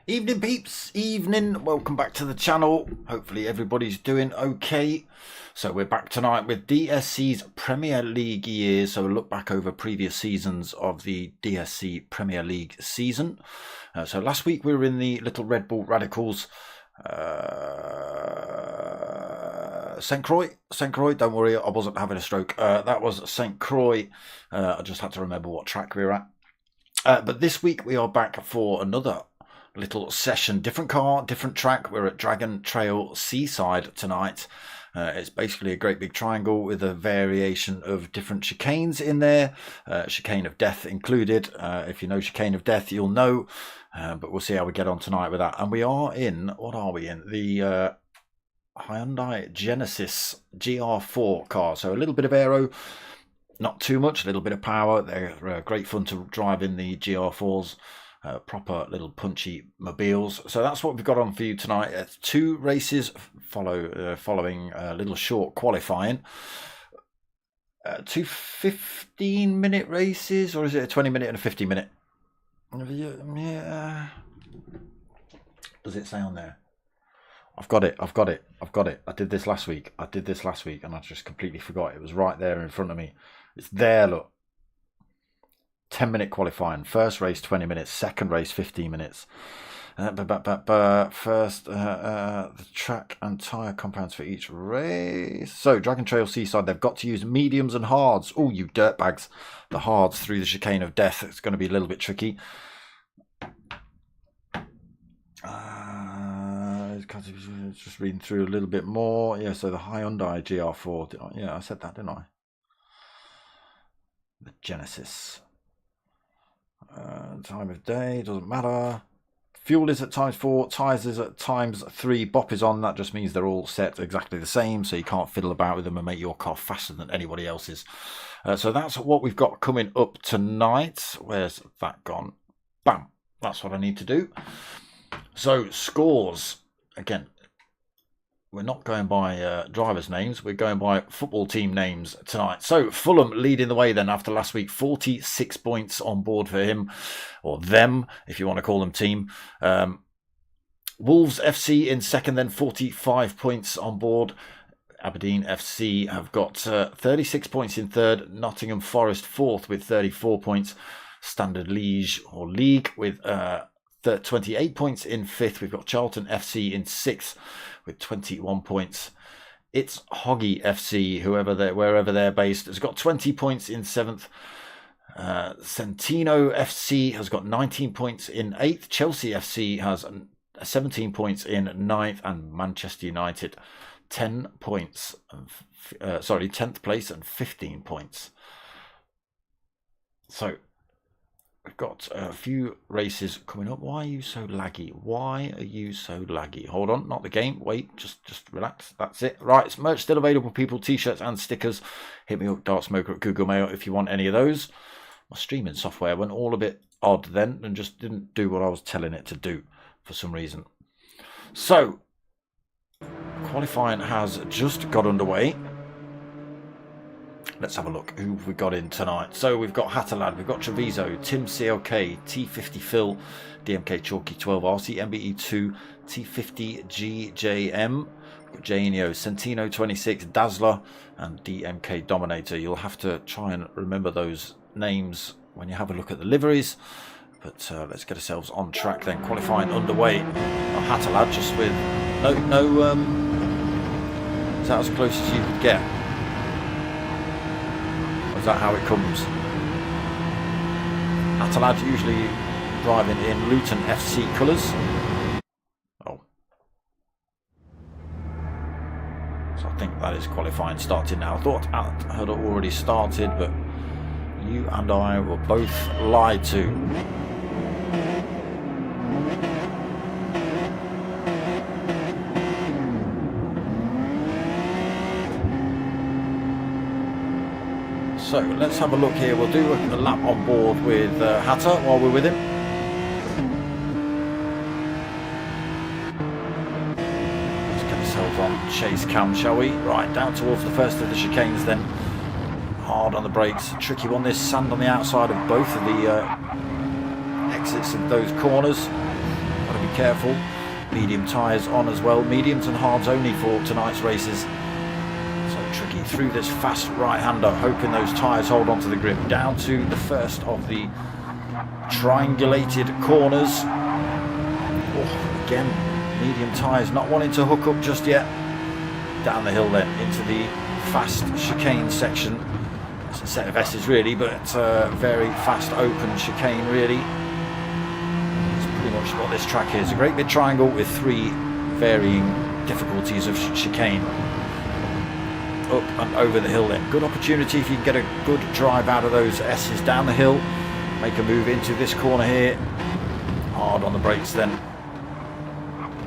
Evening peeps, evening, welcome back to the channel. Hopefully everybody's doing okay. So we're back tonight with DSC's Premier League years. So we'll look back over previous seasons of the DSC Premier League season. So last week we were in the Little Red Bull Radicals. St. Croix, don't worry, I wasn't having a stroke. That was St. Croix. I just had to remember what track we were at. But this week we are back for another little session, different car, different track. We're at Dragon Trail Seaside tonight. It's basically a great big triangle with a variation of different chicanes in there, chicane of death included. If you know chicane of death, you'll know, but we'll see how we get on tonight with that. And we are in, what are we in? The Hyundai Genesis GR4 car. So a little bit of aero, not too much, a little bit of power. They're great fun to drive in the GR4s. Proper little punchy mobiles. So that's what we've got on for you tonight. It's 2 races following a little short qualifying. 2 15-minute races, or is it a 20-minute and a 50-minute? Yeah. Does it say on there? I've got it. I did this last week. And I just completely forgot. It was right there in front of me. It's there, look. 10-minute qualifying, first race 20 minutes, second race 15 minutes. First, the track and tyre compounds for each race. So, Dragon Trail Seaside, they've got to use mediums and hards. Oh, you dirtbags. The hards through the chicane of death. It's going to be a little bit tricky. Just reading through a little bit more. Yeah, so the Hyundai GR4. Yeah, I said that, didn't I? The Genesis. Time of day, doesn't matter. Fuel is at times 4, tyres is at times 3, bop is on. That just means they're all set exactly the same, so you can't fiddle about with them and make your car faster than anybody else's. So that's what we've got coming up tonight. Where's that gone? Bam, that's what I need to do. So scores, again, we're not going by drivers' names. We're going by football team names tonight. So Fulham leading the way then after last week. 46 points on board for him, or them, if you want to call them team. Wolves FC in second then, 45 points on board. Aberdeen FC have got 36 points in third. Nottingham Forest fourth with 34 points. Standard Liège or League with 28 points in fifth. We've got Charlton FC in sixth with 21 points. It's Hoggy FC, wherever they're based, has got 20 points in seventh. Centino FC has got 19 points in eighth. Chelsea FC has 17 points in ninth, and Manchester United 10 points. 10th place and 15 points. So we've got a few races coming up. Why are you so laggy? Hold on, not the game. Wait, just relax. That's it. Right, it's merch still available, people. T-shirts and stickers. Hit me up, Dark Smoker at Google Mail if you want any of those. My streaming software went all a bit odd then and just didn't do what I was telling it to do for some reason. So, qualifying has just got underway. Let's have a look who we got in tonight. So we've got Hatterlad, we've got Treviso, Tim CLK, T50 Phil, DMK Chalky 12, RC MBE2, T50 GJM, Janio, Centino 26, Dazzler, and DMK Dominator. You'll have to try and remember those names when you have a look at the liveries. But let's get ourselves on track then. Qualifying underway. Hatterlad just with no. Is that as close as you could get? Is that how it comes? Atalad usually driving in Luton FC colours. Oh. So I think that is qualifying starting now. I thought it had already started, but you and I were both lied to. So let's have a look here. We'll do a lap on board with Hatter while we're with him. Let's get ourselves on chase cam, shall we? Right, down towards the first of the chicanes then. Hard on the brakes. Tricky one, this sand on the outside of both of the exits of those corners. Got to be careful. Medium tyres on as well. Mediums and hards only for tonight's races. Tricky through this fast right-hander, hoping those tyres hold onto the grip. Down to the first of the triangulated corners. Oh, again, medium tyres not wanting to hook up just yet. Down the hill then into the fast chicane section. It's a set of S's really, but it's a very fast open chicane really. It's pretty much what this track is. A great big triangle with three varying difficulties of chicane. Up and over the hill then. Good opportunity if you can get a good drive out of those S's down the hill. Make a move into this corner here. Hard on the brakes then.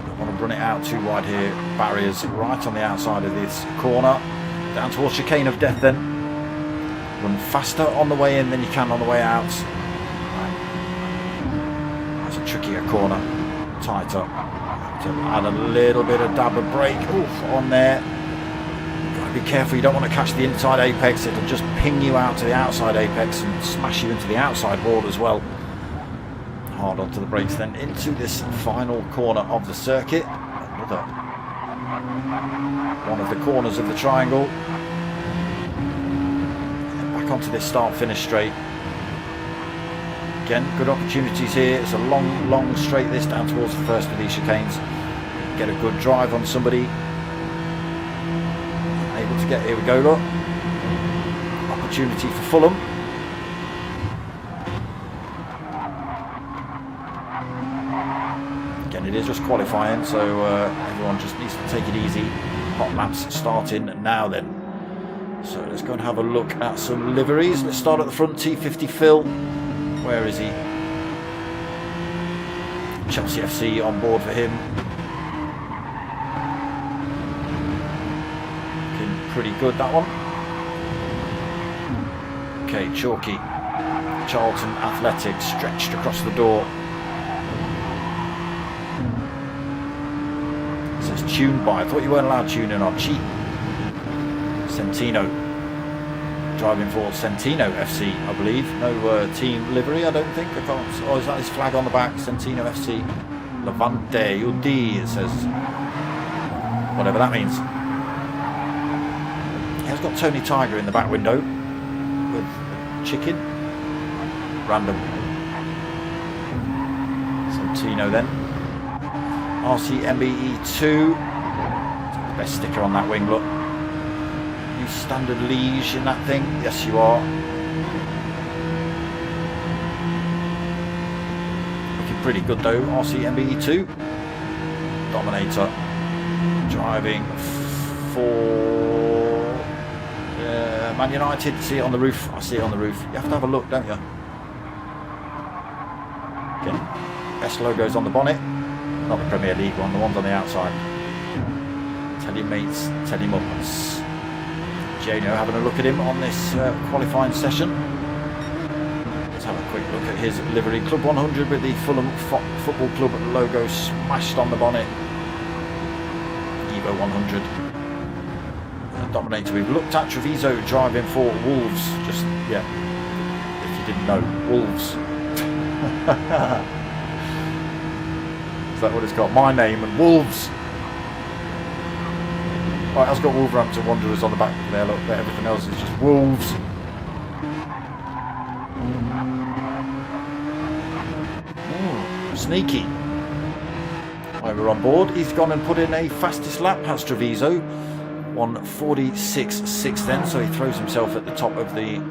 Don't want to run it out too wide here. Barriers right on the outside of this corner. Down towards chicane of death then. Run faster on the way in than you can on the way out. That's a trickier corner. Tighter. To add a little bit of dab of brake. Oof, on there. Be careful, you don't want to catch the inside apex. It'll just ping you out to the outside apex and smash you into the outside wall as well. Hard onto the brakes then into this final corner of the circuit. Another one of the corners of the triangle. And back onto this start-finish straight. Again, good opportunities here. It's a long straight this down towards the first of these chicanes. Get a good drive on somebody. Able to get, here we go, look. Opportunity for Fulham. Again, it is just qualifying, so everyone just needs to take it easy. Hot laps starting now then. So let's go and have a look at some liveries. Let's start at the front. T50 Phil. Where is he? Chelsea FC on board for him. Pretty good, that one. Okay, Chalky. Charlton Athletic stretched across the door. It says tuned by. I thought you weren't allowed tuning on. Cheap. Centino. Driving for Centino FC, I believe. No team livery, I don't think. I can't. Oh, is that his flag on the back? Centino FC. Levante UD, it says. Whatever that means. He's got Tony Tiger in the back window with chicken. Random. Santino then. RCMBE2. Best sticker on that wing, look. New standard liege in that thing. Yes, you are. Looking pretty good though. RCMBE2. Dominator. Driving for Man United. See it on the roof. I see it on the roof. You have to have a look, don't you? Okay. S logos on the bonnet. Not the Premier League one, the ones on the outside. Tell your mates, tell him up. Jano having a look at him on this qualifying session. Let's have a quick look at his livery. Club 100 with the Fulham Football Club logo smashed on the bonnet. Evo 100. Dominator we've looked at. Treviso driving for Wolves. Just, yeah, if you didn't know, Wolves. Is that what it's got? My name and Wolves. Right, it's got Wolverhampton Wanderers on the back there. Look, everything else is just Wolves. Ooh, sneaky. While we're on board, he's gone and put in a fastest lap. Has Treviso. 1:46.6 then, so he throws himself at the top of the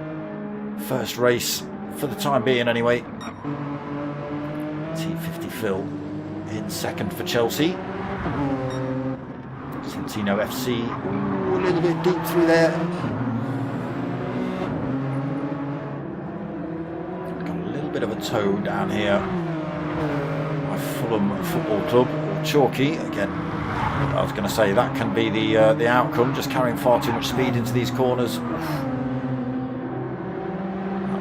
first race for the time being anyway. T50 Phil in second for Chelsea. Centino FC, ooh, a little bit deep through there. Got a little bit of a toe down here by Fulham Football Club, or Chalky. Again, I was going to say that can be the outcome, just carrying far too much speed into these corners.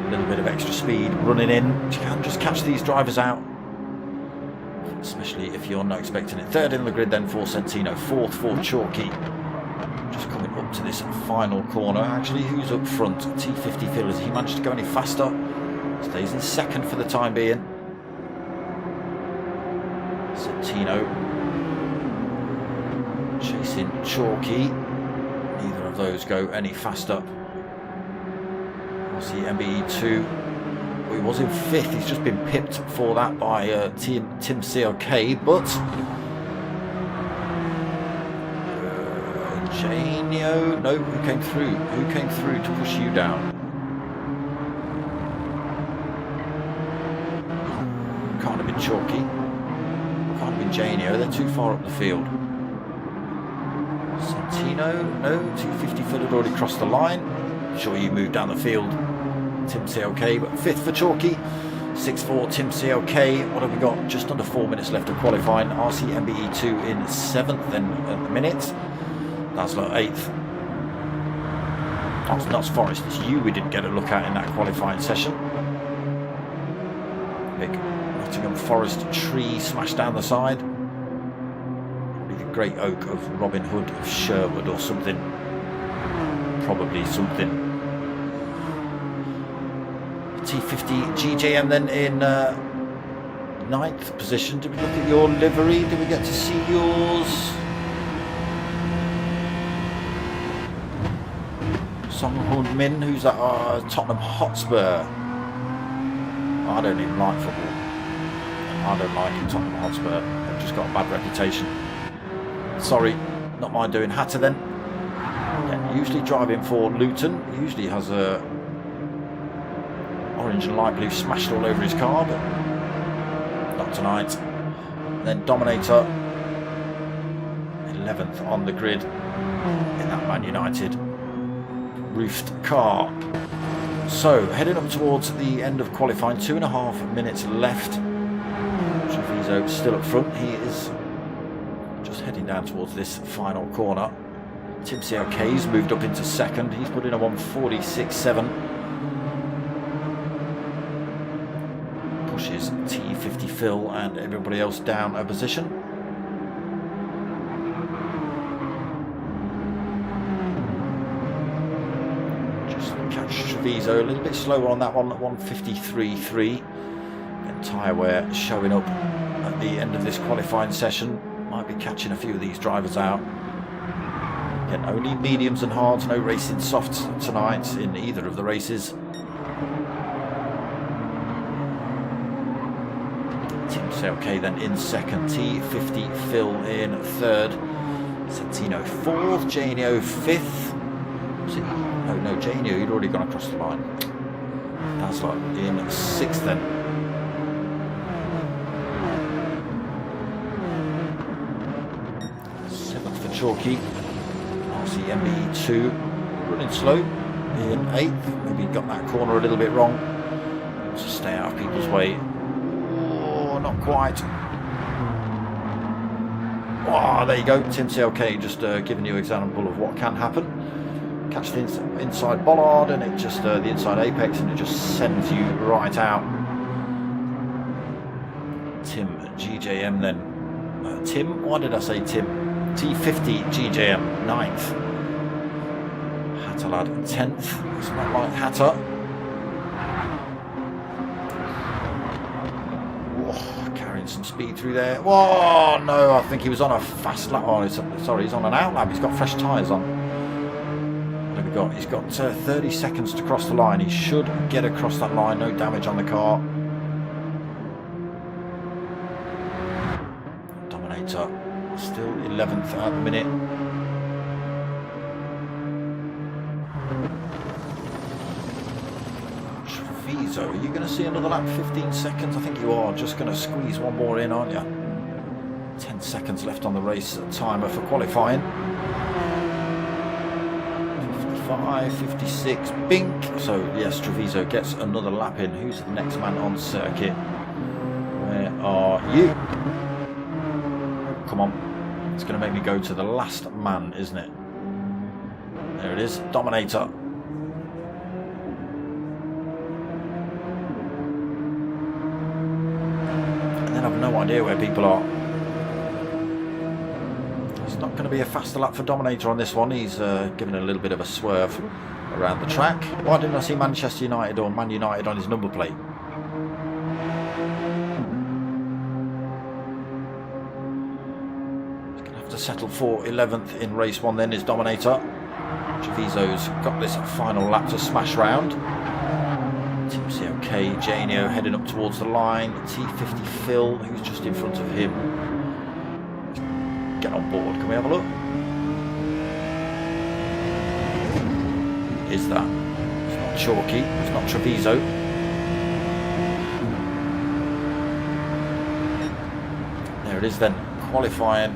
A little bit of extra speed running in. You can just catch these drivers out, especially if you're not expecting it. Third in the grid then for Centino, fourth for Chalky. Just coming up to this final corner. Actually, who's up front? T50 Phil. Has he managed to go any faster? Stays in second for the time being. Centino chasing Chalky. Neither of those go any faster. See MBE2. He was in fifth. He's just been pipped for that by Tim CLK, but Janio, no, who came through? Who came through to push you down? Can't have been Chalky. Can't have been Janio. They're too far up the field. Centino, no. 250 Phil had already crossed the line. Sure, you moved down the field, Tim CLK, but fifth for Chalky, 6-4 Tim CLK. What have we got? Just under 4 minutes left of qualifying. RC MBE2 in seventh then at the minute. That's like eighth. That's Nuts Forest. It's you we didn't get a look at in that qualifying session. Big Nottingham Forest tree smashed down the side. Probably the great oak of Robin Hood of Sherwood or something. Probably something. T50 GJM then in ninth position. Did we look at your livery? Did we get to see yours? Song Hun Min, who's at Tottenham Hotspur. I don't even like football. I don't like Tottenham Hotspur. They've just got a bad reputation. Sorry, not my doing. Hatter then. Yeah, usually driving for Luton. Usually has a orange and light blue smashed all over his car, but not tonight. And then Dominator, 11th on the grid in that Man United roofed car. So heading up towards the end of qualifying, 2.5 minutes left. Treviso still up front. He is just heading down towards this final corner. Tim CLK's moved up into second. He's put in a 1:46.7. Pushes T50 Phil and everybody else down a position. Just catch Treviso a little bit slower on that one at 1:53.3. And tyre wear showing up at the end of this qualifying session. Might be catching a few of these drivers out. Again, only mediums and hards, no racing softs tonight in either of the races. Tim CLK then in second, T50 Phil in third, Centino fourth, Janio fifth. Oh no, Janio, he'd already gone across the line. That's like in sixth then. Seventh for Chalky. MBE2 running slow in eighth. Maybe got that corner a little bit wrong. Just stay out of people's way. Oh, not quite. Oh, there you go. Tim CLK just giving you an example of what can happen. Catch the inside bollard and it just the inside apex and it just sends you right out. Tim GJM then. Tim? Why did I say Tim? T50 GJM 9th. Hatter lad 10th. It's not like Hatter. Whoa, carrying some speed through there. Whoa, no, I think he was on a fast lap. Oh, sorry, he's on an out lap. He's got fresh tyres on. What have we got? He's got 30 seconds to cross the line. He should get across that line. No damage on the car. Dominator. Still 11th at the minute. Treviso, are you going to see another lap? 15 seconds? I think you are. Just going to squeeze one more in, aren't you? 10 seconds left on the race timer for qualifying. 55, 56, bink. So, yes, Treviso gets another lap in. Who's the next man on circuit? Where are you? Come on. It's going to make me go to the last man, isn't it? There it is. Dominator. And then I've no idea where people are. It's not going to be a faster lap for Dominator on this one. He's given a little bit of a swerve around the track. Why didn't I see Manchester United or Man United on his number plate? He's going to have to settle for 11th in race 1 then, is Dominator. Treviso's got this final lap to smash round. Team COK, Janio heading up towards the line. T50 Phil, who's just in front of him. Get on board, can we have a look? Is that? It's not Chalky, it's not Treviso. There it is then, qualifying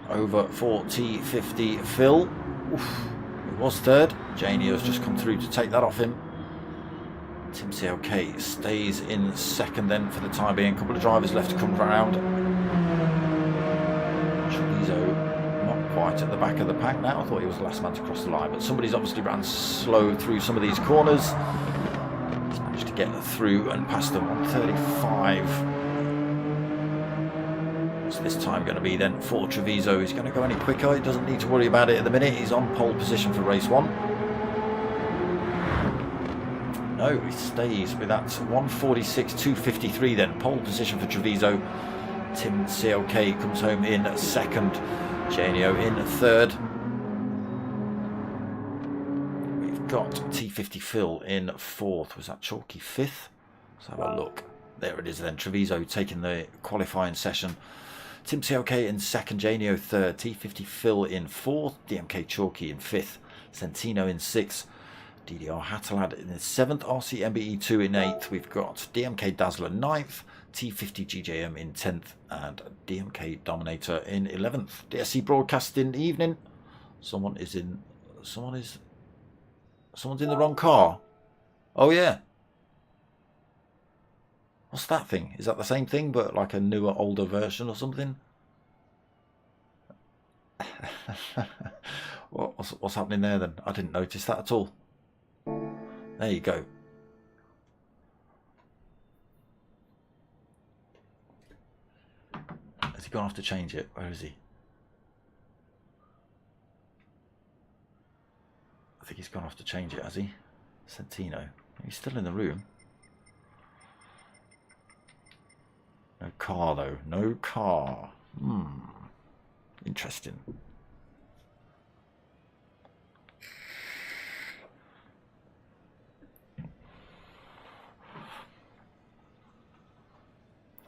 over for T50 Phil. Oof, it was third. Janio has just come through to take that off him. Team CLK stays in second then for the time being. A couple of drivers left to come round. Treviso not quite at the back of the pack now. I thought he was the last man to cross the line, but somebody's obviously ran slow through some of these corners. He's managed to get through and past them on 35. What's this time going to be then for Treviso? He's going to go any quicker. He doesn't need to worry about it at the minute. He's on pole position for race 1. No, he stays with that 146.253 then. Pole position for Treviso. Tim CLK comes home in second. Janio in third. We've got T50 Phil in fourth. Was that Chalky fifth? Let's have a look. There it is then. Treviso taking the qualifying session. Tim CLK in second, Janio third, T50 Phil in fourth, DMK Chalky in fifth, Centino in sixth, DDR Hattelad in seventh, RC MBE2 in eighth. We've got DMK Dazzler ninth, T50 GJM in 10th, and DMK Dominator in 11th. DSC broadcasting evening. Someone's in the wrong car. Oh yeah. What's that thing? Is that the same thing but like a newer, older version or something? What's happening there then? I didn't notice that at all. There you go. Has he gone off to change it? Where is he? I think he's gone off to change it, has he? Centino. He's still in the room. No car though, no car. Interesting.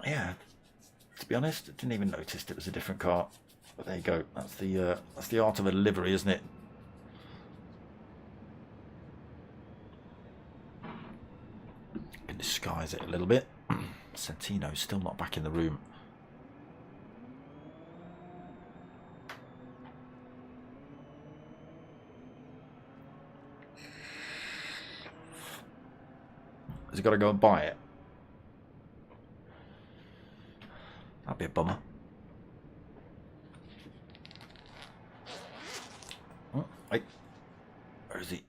Yeah, to be honest, I didn't even notice it was a different car. But there you go. That's the art of a livery, isn't it? Can disguise it a little bit. Centino's still not back in the room. Has he got to go and buy it? That'd be a bummer. Oh, wait. Where is he?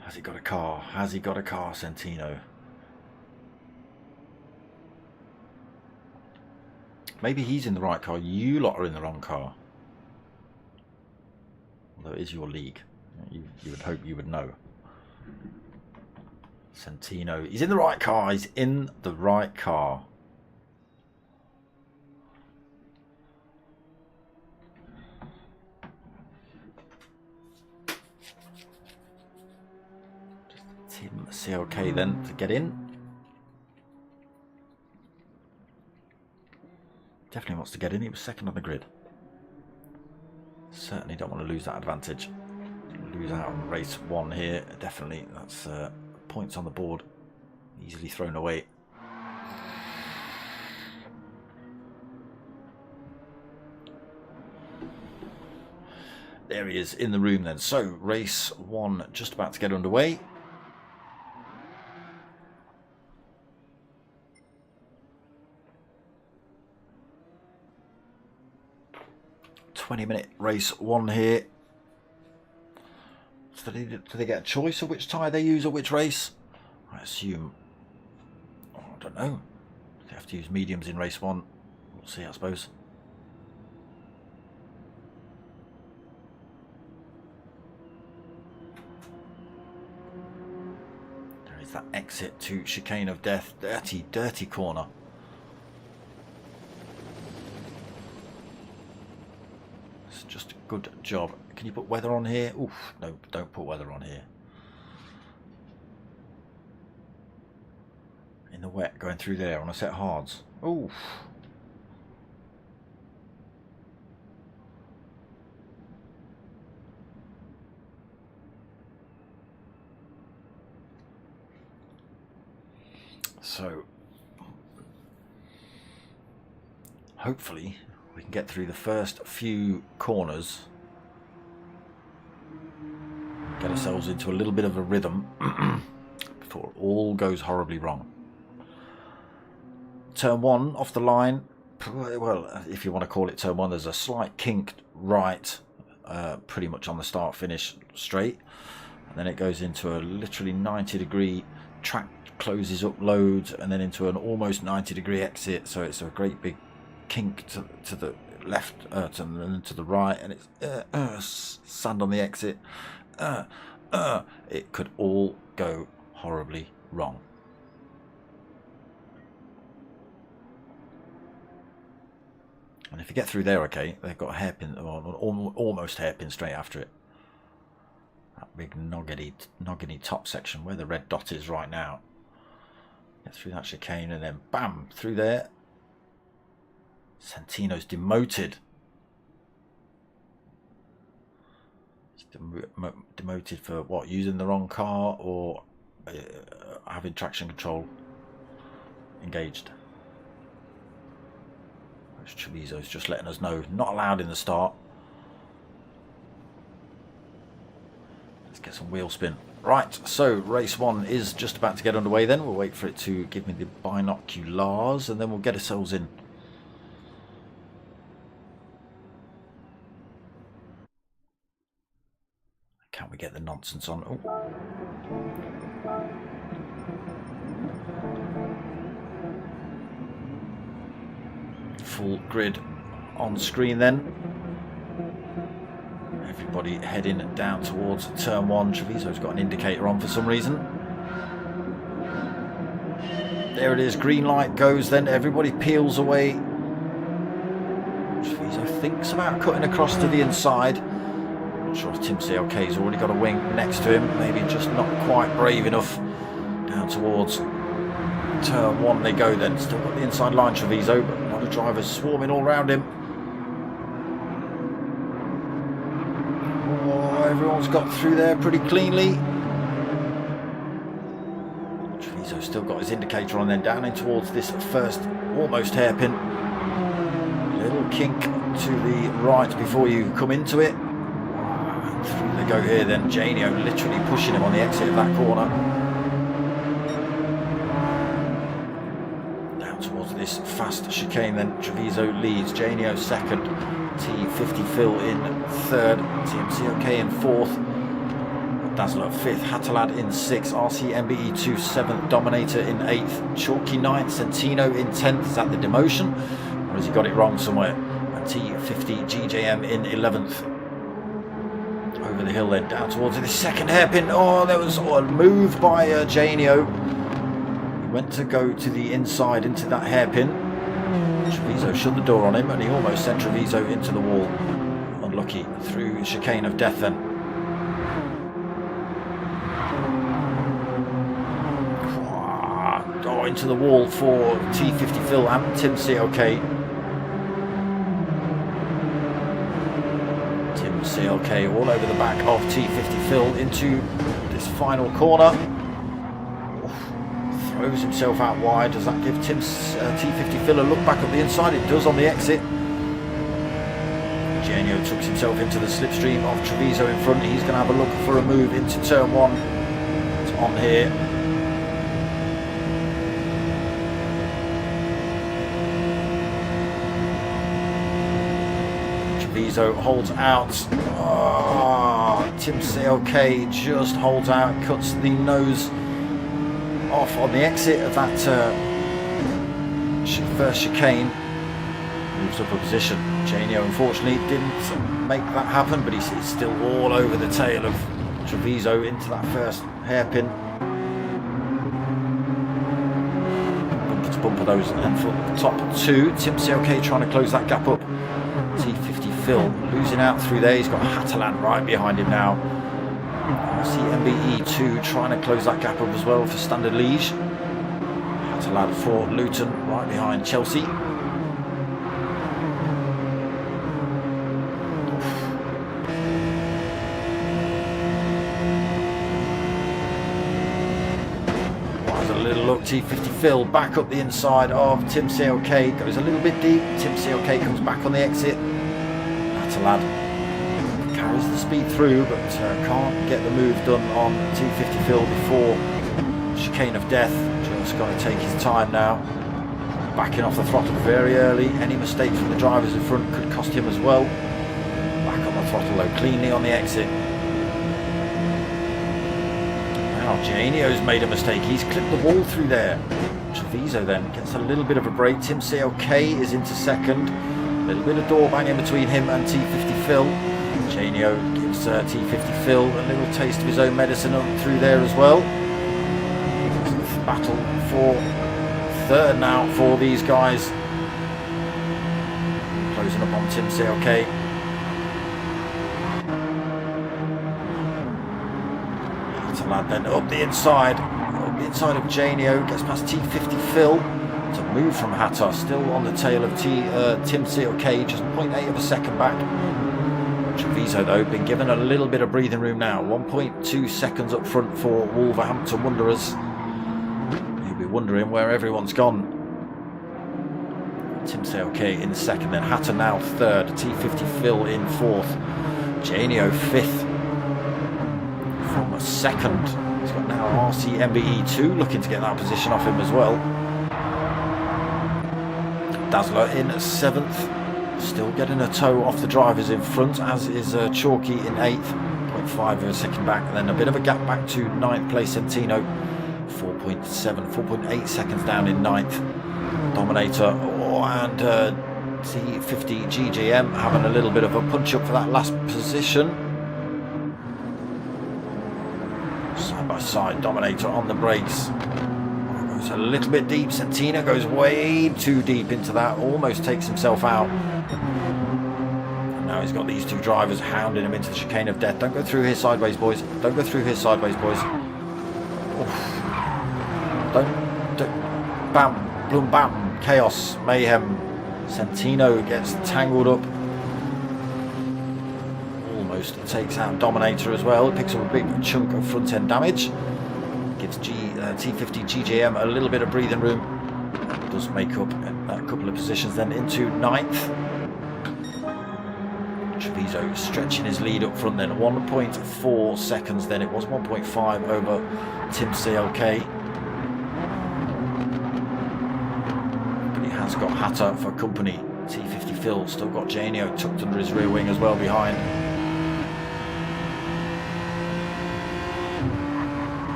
Has he got a car? Has he got a car, Centino? Maybe he's in the right car. You lot are in the wrong car. Although it is your league. You would hope you would know. Centino. He's in the right car. He's in the right car. Tim CLK then to get in. Definitely wants to get in. He was second on the grid. Certainly don't want to lose that advantage. Lose out on race 1 here. Definitely, that's points on the board. Easily thrown away. There he is in the room then. So, race 1 just about to get underway. -20-minute race 1 here. So do they get a choice of which tyre they use or which race? I assume, I don't know. They have to use mediums in race 1. We'll see, I suppose. There is that exit to Chicane of Death. Dirty, dirty corner. It's just a good job. Can you put weather on here? Oof, no, don't put weather on here. In the wet, going through there on a set hards. Oof. So, hopefully we can get through the first few corners, get ourselves into a little bit of a rhythm before it all goes horribly wrong. Turn 1 off the line, well, if you want to call it turn 1, there's a slight kink right, pretty much on the start finish straight, and then it goes into a literally 90-degree track, closes up loads, and then into an almost 90-degree exit. So it's a great big kink to the left and then to the right, and it's sand on the exit. It could all go horribly wrong. And if you get through there, okay, they've got a hairpin, or almost hairpin straight after it. That big nogginy top section where the red dot is right now. Get through that chicane and then bam, through there. Santino's demoted. He's demoted for what? Using the wrong car or having traction control engaged. Treviso's just letting us know, not allowed in the start. Let's get some wheel spin. Right, so race 1 is just about to get underway then. We'll wait for it to give me the binoculars and then we'll get ourselves in. Can't we get the nonsense on? Oh. Full grid on screen then. Everybody heading down towards turn 1. Treviso's got an indicator on for some reason. There it is, green light goes then, everybody peels away. Treviso thinks about cutting across to the inside. Not sure if Tim CLK's already got a wing next to him, maybe just not quite brave enough. Down towards turn 1 they go then, still got the inside line Treviso, but a lot of drivers swarming all around him. Everyone's got through there pretty cleanly. Treviso's still got his indicator on, then down in towards this first almost hairpin. Little kink to the right before you come into it. And through they go here then. Janio literally pushing him on the exit of that corner. Down towards this fast chicane then. Treviso leads. Janio second. T50 Phil in third, TMCOK in fourth, Dazzler 5th, Hatalad in 6th, RC MBE 2 7th, Dominator in 8th, Chalky 9th, Santino in 10th. Is that the demotion? Or has he got it wrong somewhere? And T50 GJM in 11th. Over the hill then, down towards the second hairpin. Oh, there was a move by Janio. He went to go to the inside into that hairpin. Treviso shut the door on him and he almost sent Treviso into the wall. Unlucky through chicane of death then. Oh, into the wall for T50 Phil and Tim CLK. Tim CLK all over the back of T50 Phil into this final corner. Throws himself out wide. Does that give T50 Phil a look back up the inside? It does on the exit. Genio tucks himself into the slipstream of Treviso in front. He's going to have a look for a move into turn 1. It's on here. Treviso holds out. Oh, Tim CLK just holds out, cuts the nose off on the exit of that first chicane. Moves up a position. Genio unfortunately didn't make that happen, but he's still all over the tail of Treviso into that first hairpin. Bumper to bumper those, and for the top 2, Tim CLK trying to close that gap up. T50 Phil losing out through there. He's got Hatalan right behind him now. I see MBE2 trying to close that gap up as well for Standard Liège. Hatalan for Luton right behind Chelsea. T50 Phil back up the inside of Tim CLK, goes a little bit deep. Tim CLK comes back on the exit. Hatalan carries the speed through, but can't get the move done on T50 Phil before chicane of death. Just got to take his time now. Backing off the throttle very early. Any mistake from the drivers in front could cost him as well. Back on the throttle though, cleanly on the exit. Genio's made a mistake. He's clipped the wall through there. Treviso then gets a little bit of a break. Tim CLK is into second. A little bit of door banging between him and T50 Phil. Genio gives T50 Phil a little taste of his own medicine up through there as well. Battle for third now for these guys. Closing up on Tim CLK. Then up the inside of Genio, gets past T50 Phil to move from Hatta, still on the tail of Tim CLK, just 0.8 of a second back. Treviso though been given a little bit of breathing room now, 1.2 seconds up front for Wolverhampton Wanderers. You'll be wondering where everyone's gone. Tim CLK in second, then Hatta now third, T50 Phil in fourth, Genio fifth. From a second, he's got now RC MBE2 looking to get that position off him as well. Dazzler in 7th, still getting a toe off the drivers in front, as is Chalky in 8th, 0.5 of a second back, and then a bit of a gap back to 9th place Centino, 4.8 seconds down in 9th. Dominator and T50 GJM having a little bit of a punch up for that last position. Side by side, Dominator on the brakes. Goes a little bit deep. Centino goes way too deep into that, almost takes himself out. And now he's got these two drivers hounding him into the chicane of death. Don't go through here sideways, boys. Don't go through here sideways, boys. Oof. Don't. Bam, bloom, bam. Chaos, mayhem. Centino gets tangled up. Takes out Dominator as well. It picks up a big chunk of front end damage. Gives T50 GJM a little bit of breathing room. Does make up a couple of positions then into 9th. Treviso stretching his lead up front then, 1.4 seconds then. It was 1.5 over Tim CLK. But he has got Hatta for company. T50 Phil still got Genio tucked under his rear wing as well behind.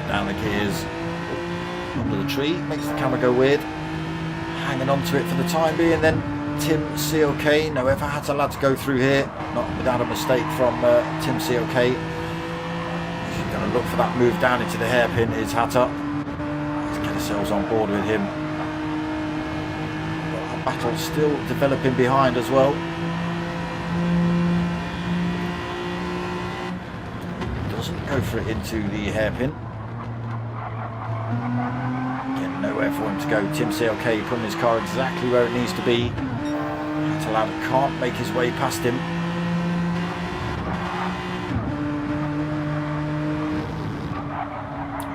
Down the gears, under the tree, makes the camera go weird. Hanging on to it for the time being. Then Tim CLK, no ever had a lad to go through here, not without a mistake from Tim CLK. He's going to look for that move down into the hairpin. Is Hatta. Let's get ourselves on board with him. But our battle still developing behind as well. Doesn't go for it into the hairpin. for him to go. Tim CLK putting his car exactly where it needs to be. Catalan can't make his way past him.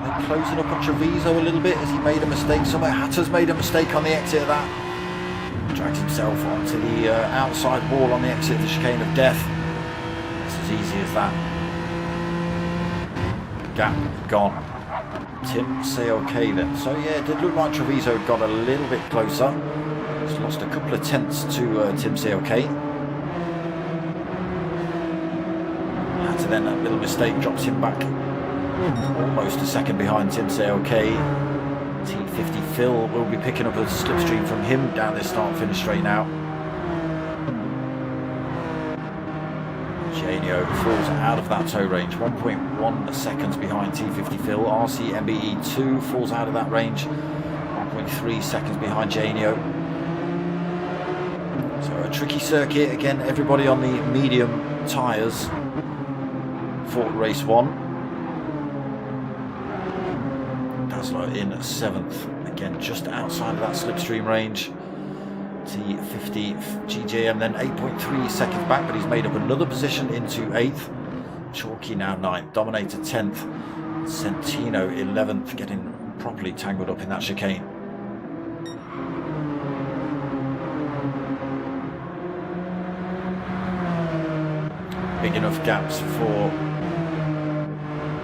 They're closing up on Treviso a little bit as he made a mistake somewhere. Hatter's made a mistake on the exit of that. Drags himself onto the outside wall on the exit of the chicane of death. It's as easy as that. Gap gone. Tim CLK then. So yeah, it did look like Treviso had got a little bit closer. He's lost a couple of tenths to Tim CLK. Hatter then, that little mistake drops him back almost a second behind Tim CLK. T50 Phil will be picking up a slipstream from him down this start-finish straight now. Janio falls out of that tow range, 1.1 seconds behind T50 Phil. RC MBE 2 falls out of that range, 1.3 seconds behind Janio. So a tricky circuit again, everybody on the medium tyres for race 1. Dazzler in 7th, again just outside of that slipstream range. T50 GJM then 8.3 seconds back, but he's made up another position into 8th. Chalky now 9th, Dominator 10th, Centino 11th, getting properly tangled up in that chicane. Big enough gaps for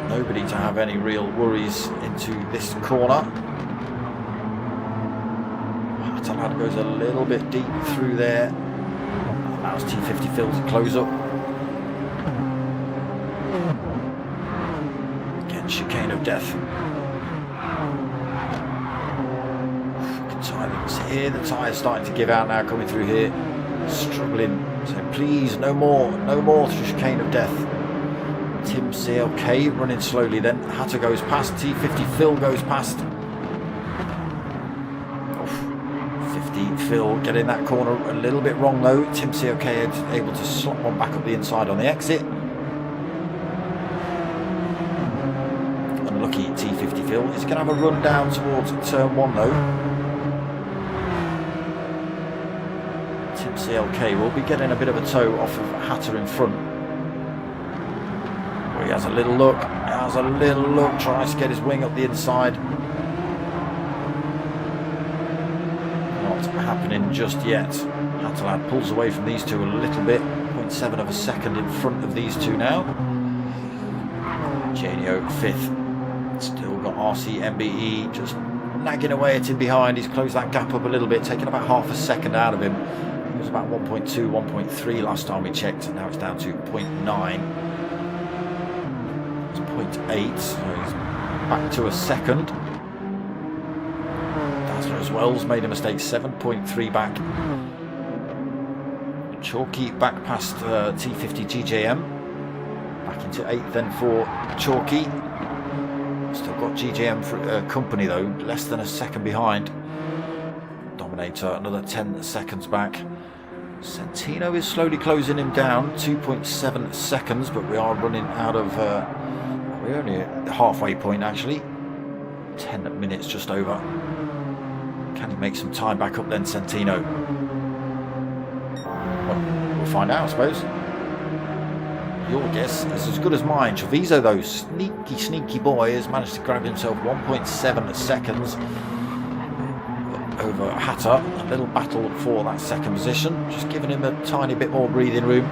nobody to have any real worries into this corner. Talad goes a little bit deep through there. Allows T50 Phil to close up. Again, chicane of death. Good silence here. The tyre's starting to give out now, coming through here. Struggling. So please, no more through chicane of death. Tim CLK running slowly then. Hatter goes past. T50 Phil goes past. Phil getting that corner a little bit wrong though. Tim CLK is able to slot one back up the inside on the exit. Unlucky T50 Phil. He's going to have a run down towards turn 1 though. Tim CLK will be getting a bit of a tow off of Hatter in front. He has a little look. Tries to get his wing up the inside. Happening just yet. Hatalad pulls away from these two a little bit, 0.7 of a second in front of these two now. Janio 5th, still got RC MBE just nagging away at him behind. He's closed that gap up a little bit, taking about half a second out of him. It was about 1.2, 1.3 last time we checked, and now it's down to 0.9. It's 0.8, so he's back to a second. As well's made a mistake, 7.3 back. Chalky back past T50 GJM. Back into 8th then for Chalky. Still got GJM for company though, less than a second behind. Dominator another 10 seconds back. Centino is slowly closing him down, 2.7 seconds, but we are running out of, we're only at the halfway point actually. 10 minutes just over. Can he make some time back up then, Centino? Well, we'll find out, I suppose. Your guess is as good as mine. Treviso, though, sneaky boy, has managed to grab himself 1.7 seconds over Hatter. A little battle for that second position, just giving him a tiny bit more breathing room.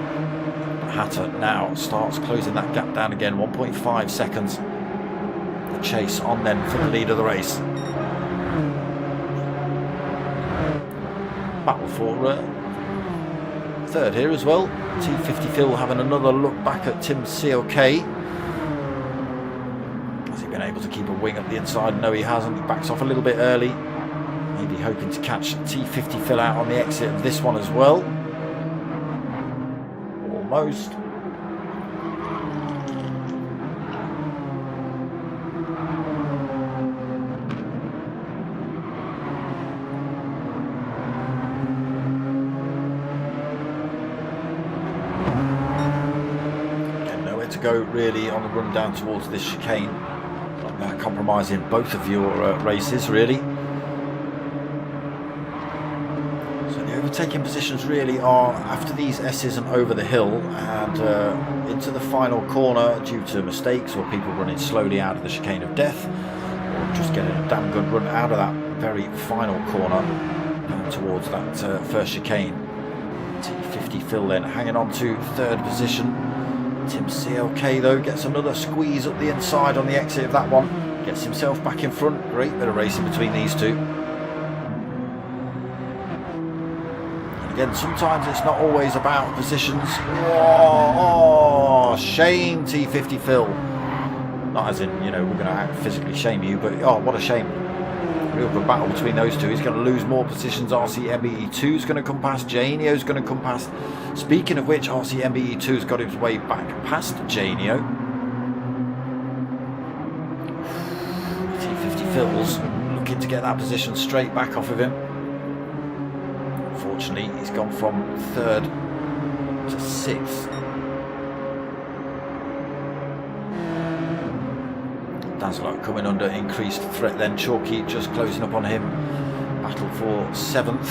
Hatter now starts closing that gap down again, 1.5 seconds. The chase on then for the lead of the race. Battle for third here as well. T50 Phil having another look back at Tim CLK. Has he been able to keep a wing up the inside? No, he hasn't. He backs off a little bit early. Maybe hoping to catch T50 Phil out on the exit of this one as well. Almost. Go really on the run down towards this chicane, compromising both of your races really. overtaking positions really are after these S's and over the hill and into the final corner due to mistakes or people running slowly out of the chicane of death, or just getting a damn good run out of that very final corner down towards that first chicane. T50 Phil then hanging on to third position. Tim CLK though gets another squeeze up the inside on the exit of that one, gets himself back in front. Great bit of racing between these two. Again, sometimes it's not always about positions. Oh, shame T50 Phil. Not as in, you know, we're going to physically shame you, but oh, what a shame. Real good battle between those two. He's going to lose more positions. RCMBE2 is going to come past. Janio is going to come past. Speaking of which, RCMBE2 has got his way back past Janio. T50 Phil's looking to get that position straight back off of him. Unfortunately, he's gone from third to sixth. Dazzler coming under increased threat then. Chalky just closing up on him. Battle for seventh.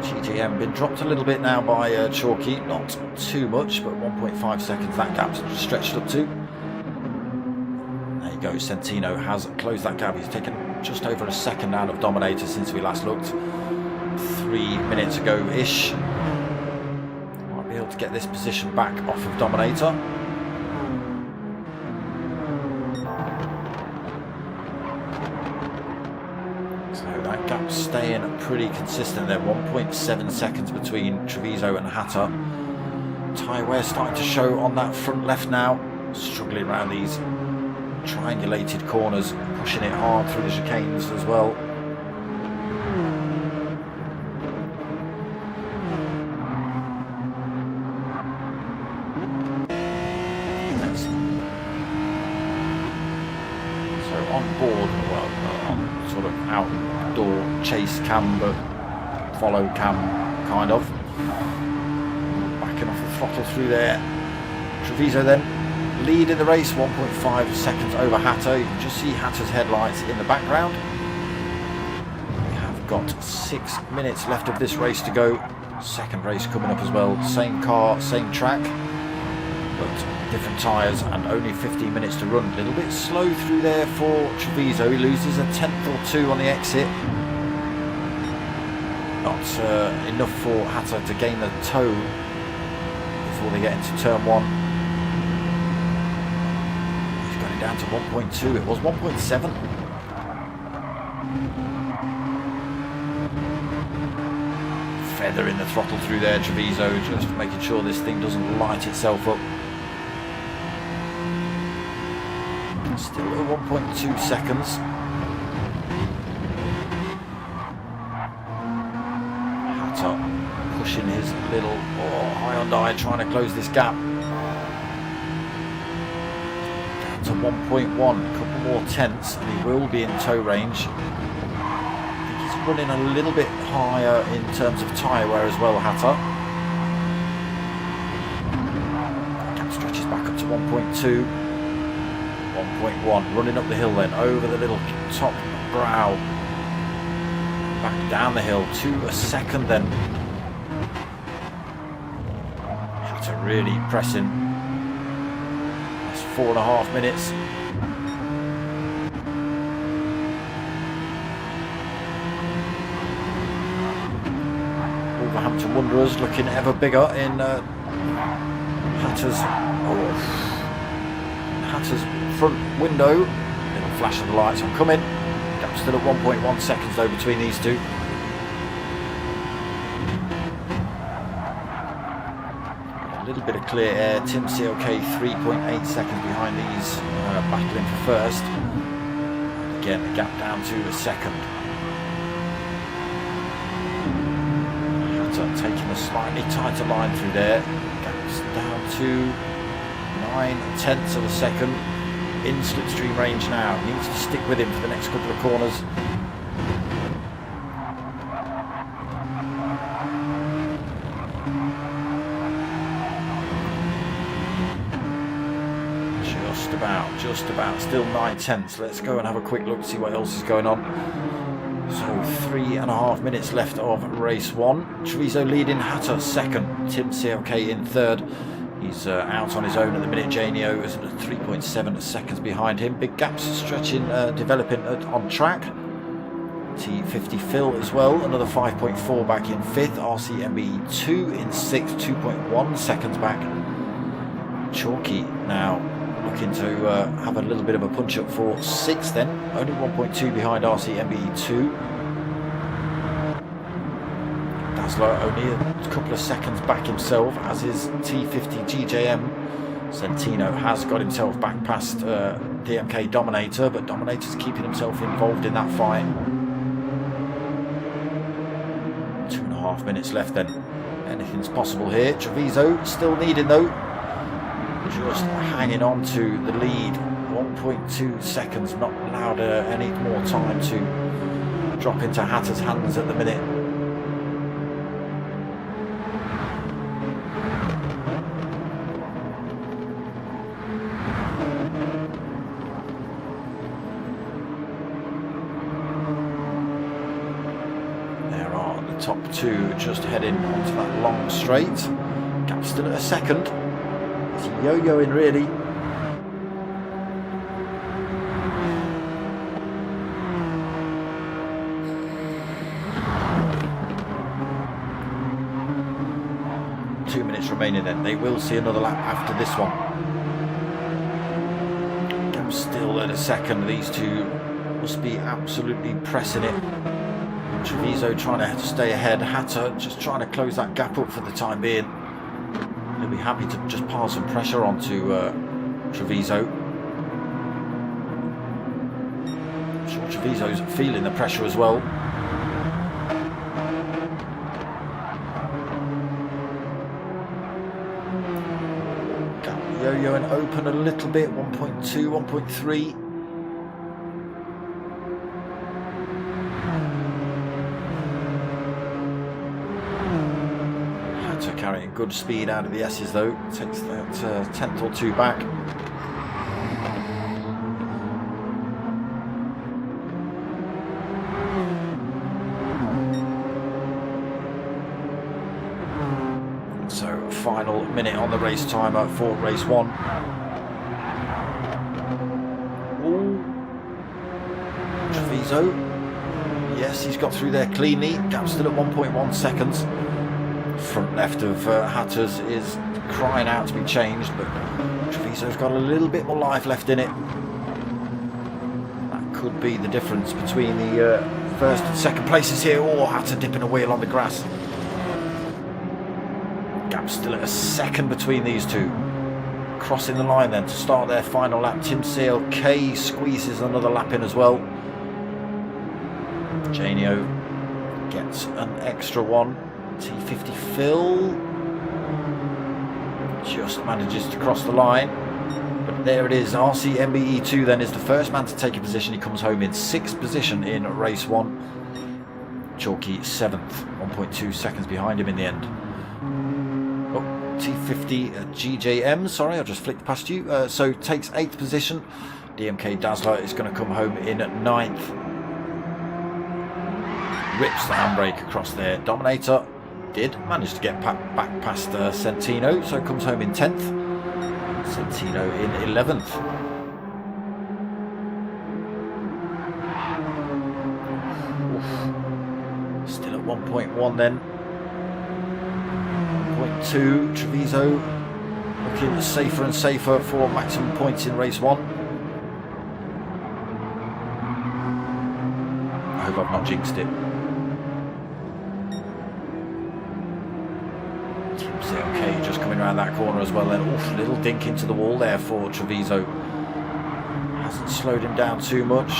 GGM been dropped a little bit now by Chalky. Not too much, but 1.5 seconds that gap's stretched up to. There you go. Centino has closed that gap. He's taken just over a second out of Dominator since we last looked. 3 minutes ago-ish. Might be able to get this position back off of Dominator. So that gap's staying pretty consistent there. 1.7 seconds between Treviso and Hatter. Ty Ware starting to show on that front left now. Struggling around these triangulated corners. Pushing it hard through the chicanes as well. Outdoor chase cam, but follow cam kind of. Backing off the throttle through there. Treviso then leading the race, 1.5 seconds over Hatter. You can just see Hatter's headlights in the background. We have got 6 minutes left of this race to go. Second race coming up as well. Same car, same track, but different tyres and only 15 minutes to run. A little bit slow through there for Treviso. He loses a tenth or two on the exit. Not enough for Hatter to gain the toe before they get into turn one. He's got it down to 1.2. It was 1.7. Feathering the throttle through there, Treviso, just making sure this thing doesn't light itself up. Still at 1.2 seconds. Hatter pushing his little Hyundai, trying to close this gap. Down to 1.1, a couple more tenths, and he will be in tow range. I think he's running a little bit higher in terms of tyre wear as well, Hatter. Gap stretches back up to 1.2. 1.1, running up the hill then, over the little top brow, back down the hill to a second then. Hatter really pressing. That's 4.5 minutes. Wolverhampton Wanderers looking ever bigger in Hatter's front window. Little flash of the lights, I'm coming. Gap still at 1.1 seconds though between these two. A little bit of clear air. Tim CLK 3.8 seconds behind these, battling for first. And again, the gap down to a second. Hatter taking a slightly tighter line through there. Gap's down to 9 tenths of a second. In slipstream range now. Needs to stick with him for the next couple of corners. Just about. Still 9 tenths. Let's go and have a quick look to see what else is going on. So 3.5 minutes left of race 1. Treviso leading, Hatter second, Tim CLK in third. He's out on his own at the minute. Janio is 3.7 seconds behind him. Big gaps stretching, developing on track. T50 Phil as well, another 5.4 back in 5th. RCMBE 2 in 6th, 2.1 seconds back. Chalky now looking to have a little bit of a punch up for 6th then, only 1.2 behind RCMBE 2. Dazzler only a couple of seconds back himself, as is T50 GJM. Centino has got himself back past DMK Dominator, but Dominator's keeping himself involved in that fight. 2.5 minutes left then. Anything's possible here. Treviso still leading though. Just hanging on to the lead. 1.2 seconds, not allowed any more time to drop into Hatter's hands at the minute. Top two just heading onto that long straight. Gap still at a second. It's yo-yoing really. Two minutes remaining then. They will see another lap after this one. Gap still at a second. These two must be absolutely pressing it. Treviso trying to stay ahead. Hatter just trying to close that gap up for the time being. He'll be happy to just pile some pressure onto Treviso. I'm sure Treviso's feeling the pressure as well. Gap yo-yoing open a little bit. 1.2, 1.3. Carrying good speed out of the S's though, takes that tenth or two back. So final minute on the race timer for race 1. Ooh. Treviso, yes, he's got through there cleanly. Gap still at 1.1 seconds. Front left of Hatters is crying out to be changed, but Treviso's got a little bit more life left in it. That could be the difference between the first and second places here. Oh, Hatter dipping a wheel on the grass. Gap still at a second between these two. Crossing the line then to start their final lap. Tim CLK squeezes another lap in as well. Janio gets an extra one. T50 Phil just manages to cross the line, but there it is. RCMBE 2 then is the first man to take a position. He comes home in 6th position in race 1. Chalky 7th, 1.2 seconds behind him in the end. Oh, T50 GJM, sorry, I just flicked past you. So takes 8th position. DMK Dazzler is going to come home in 9th. Rips the handbrake across there. Dominator did manage to get back past Centino, so comes home in 10th. Centino in 11th. Oof. Still at 1.1 then. 1.2. Treviso looking safer and safer for maximum points in race 1. I hope I've not jinxed it. Okay, just coming around that corner as well then. Oof, little dink into the wall there for Treviso. Hasn't slowed him down too much.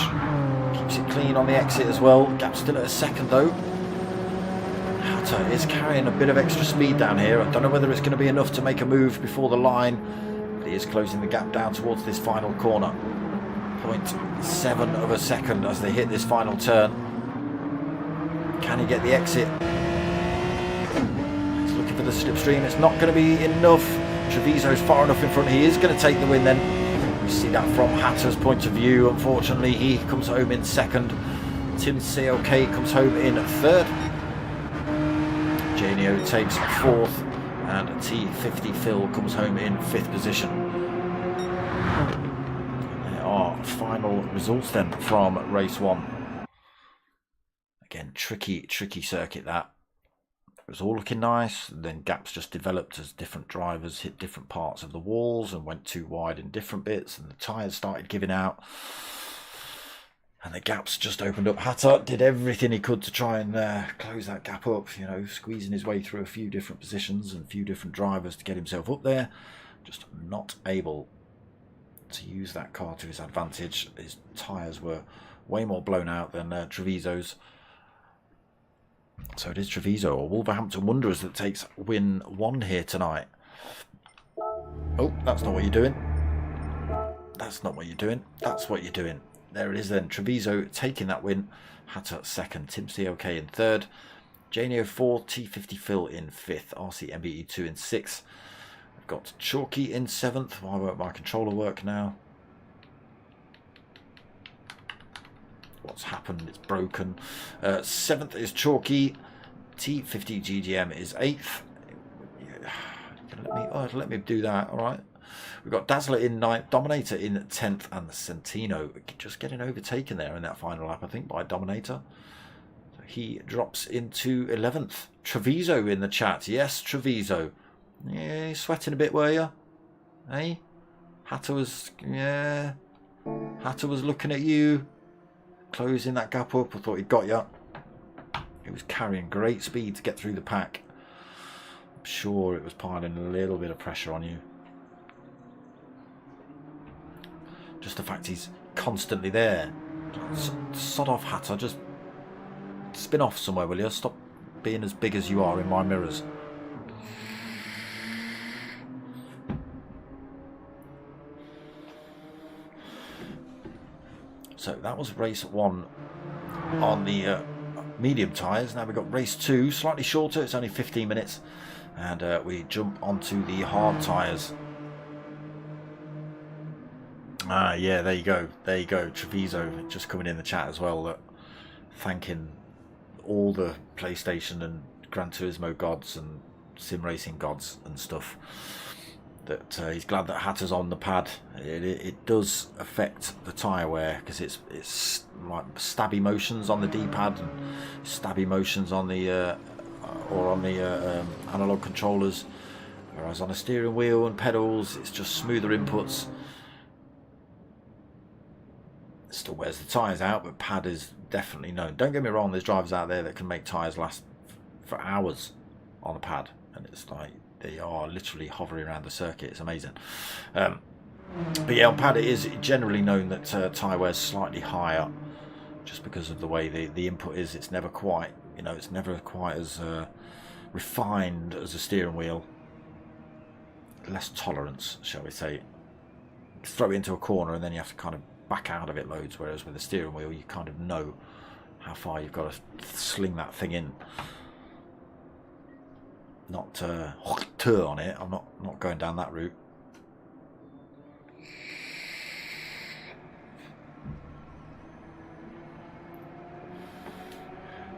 Keeps it clean on the exit as well. Gap still at a second though. Hatter is carrying a bit of extra speed down here. I don't know whether it's going to be enough to make a move before the line, but he is closing the gap down towards this final corner. 0.7 of a second as they hit this final turn. Can he get the exit? Looking for the slipstream. It's not going to be enough. Treviso's far enough in front. He is going to take the win then. We see that from Hatter's point of view. Unfortunately, he comes home in 2nd. Tim CLK comes home in 3rd. Janio takes 4th. And T50 Phil comes home in 5th position. There are final results then from race 1. Again, tricky circuit that. It was all looking nice, then gaps just developed as different drivers hit different parts of the walls and went too wide in different bits, and the tyres started giving out. And the gaps just opened up. Hatter did everything he could to try and close that gap up, you know, squeezing his way through a few different positions and a few different drivers to get himself up there. Just not able to use that car to his advantage. His tyres were way more blown out than Treviso's. So it is Treviso or Wolverhampton Wanderers that takes win 1 here tonight. Oh, that's not what you're doing. That's not what you're doing. That's what you're doing. There it is then. Treviso taking that win. Hatter 2nd. Tim COK in 3rd. Janio 4th. T50 Phil in 5th. RC MBE 2 in 6th. I've got Chalky in 7th. Why won't my controller work now? What's happened? It's broken. 7th is Chalky. T50 GGM is 8th. Let me do that. All right. We've got Dazzler in 9th, Dominator in 10th, and Centino just getting overtaken there in that final lap, I think, by Dominator. So he drops into 11th. Treviso in the chat. Yes, Treviso. Yeah, you're sweating a bit, were you? Hey? Hatter was looking at you. Closing that gap up. I thought he'd got you. He was carrying great speed to get through the pack. I'm sure it was piling a little bit of pressure on you. Just the fact he's constantly there. Sod off, Hatter. Just spin off somewhere, will you? Stop being as big as you are in my mirrors. So that was race 1 on the medium tyres. Now we've got race 2, slightly shorter. It's only 15 minutes. And we jump onto the hard tyres. Ah, yeah, there you go. There you go. Treviso just coming in the chat as well, thanking all the PlayStation and Gran Turismo gods and sim racing gods and stuff. That he's glad that Hatter's on the pad. It does affect the tyre wear because it's like stabby motions on the D-pad and stabby motions on the analog controllers, whereas on a steering wheel and pedals it's just smoother inputs. It still wears the tyres out, but pad is definitely known. Don't get me wrong, there's drivers out there that can make tyres last for hours on a pad, and it's like they are literally hovering around the circuit. It's amazing. But yeah, on pad it is generally known that tyre wear is slightly higher, just because of the way the input is. It's never quite, you know, it's never quite as refined as a steering wheel. Less tolerance, shall we say. Throw it into a corner and then you have to kind of back out of it loads, whereas with a steering wheel you kind of know how far you've got to sling that thing in. Not on it. I'm not going down that route.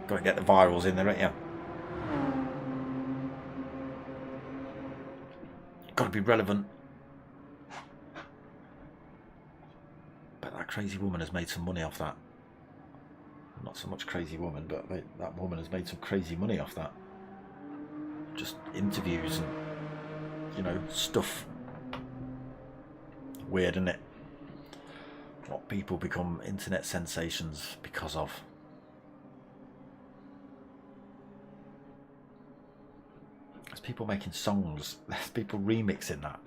Got to get the virals in there, ain't you? Got to be relevant. But that crazy woman has made some money off that. Not so much crazy woman, but that woman has made some crazy money off that. Just interviews and, you know, stuff. Weird, isn't it? What people become internet sensations because of. There's people making songs. There's people remixing that.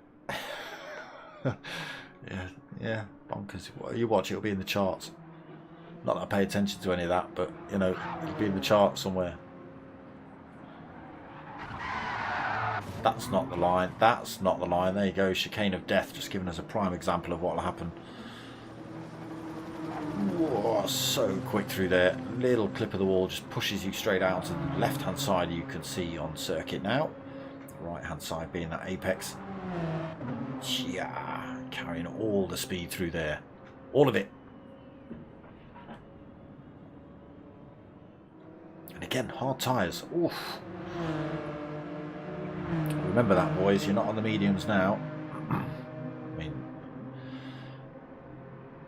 yeah, bonkers. You watch, it'll be in the charts. Not that I pay attention to any of that, but, you know, it'll be in the charts somewhere. That's not the line. That's not the line. There you go. Chicane of death. Just giving us a prime example of what will happen. Whoa, so quick through there. Little clip of the wall just pushes you straight out to the left hand side. You can see on circuit now. Right hand side being that apex. Yeah, carrying all the speed through there. All of it. Again, hard tyres. Oof. Remember that, boys. You're not on the mediums now. I mean,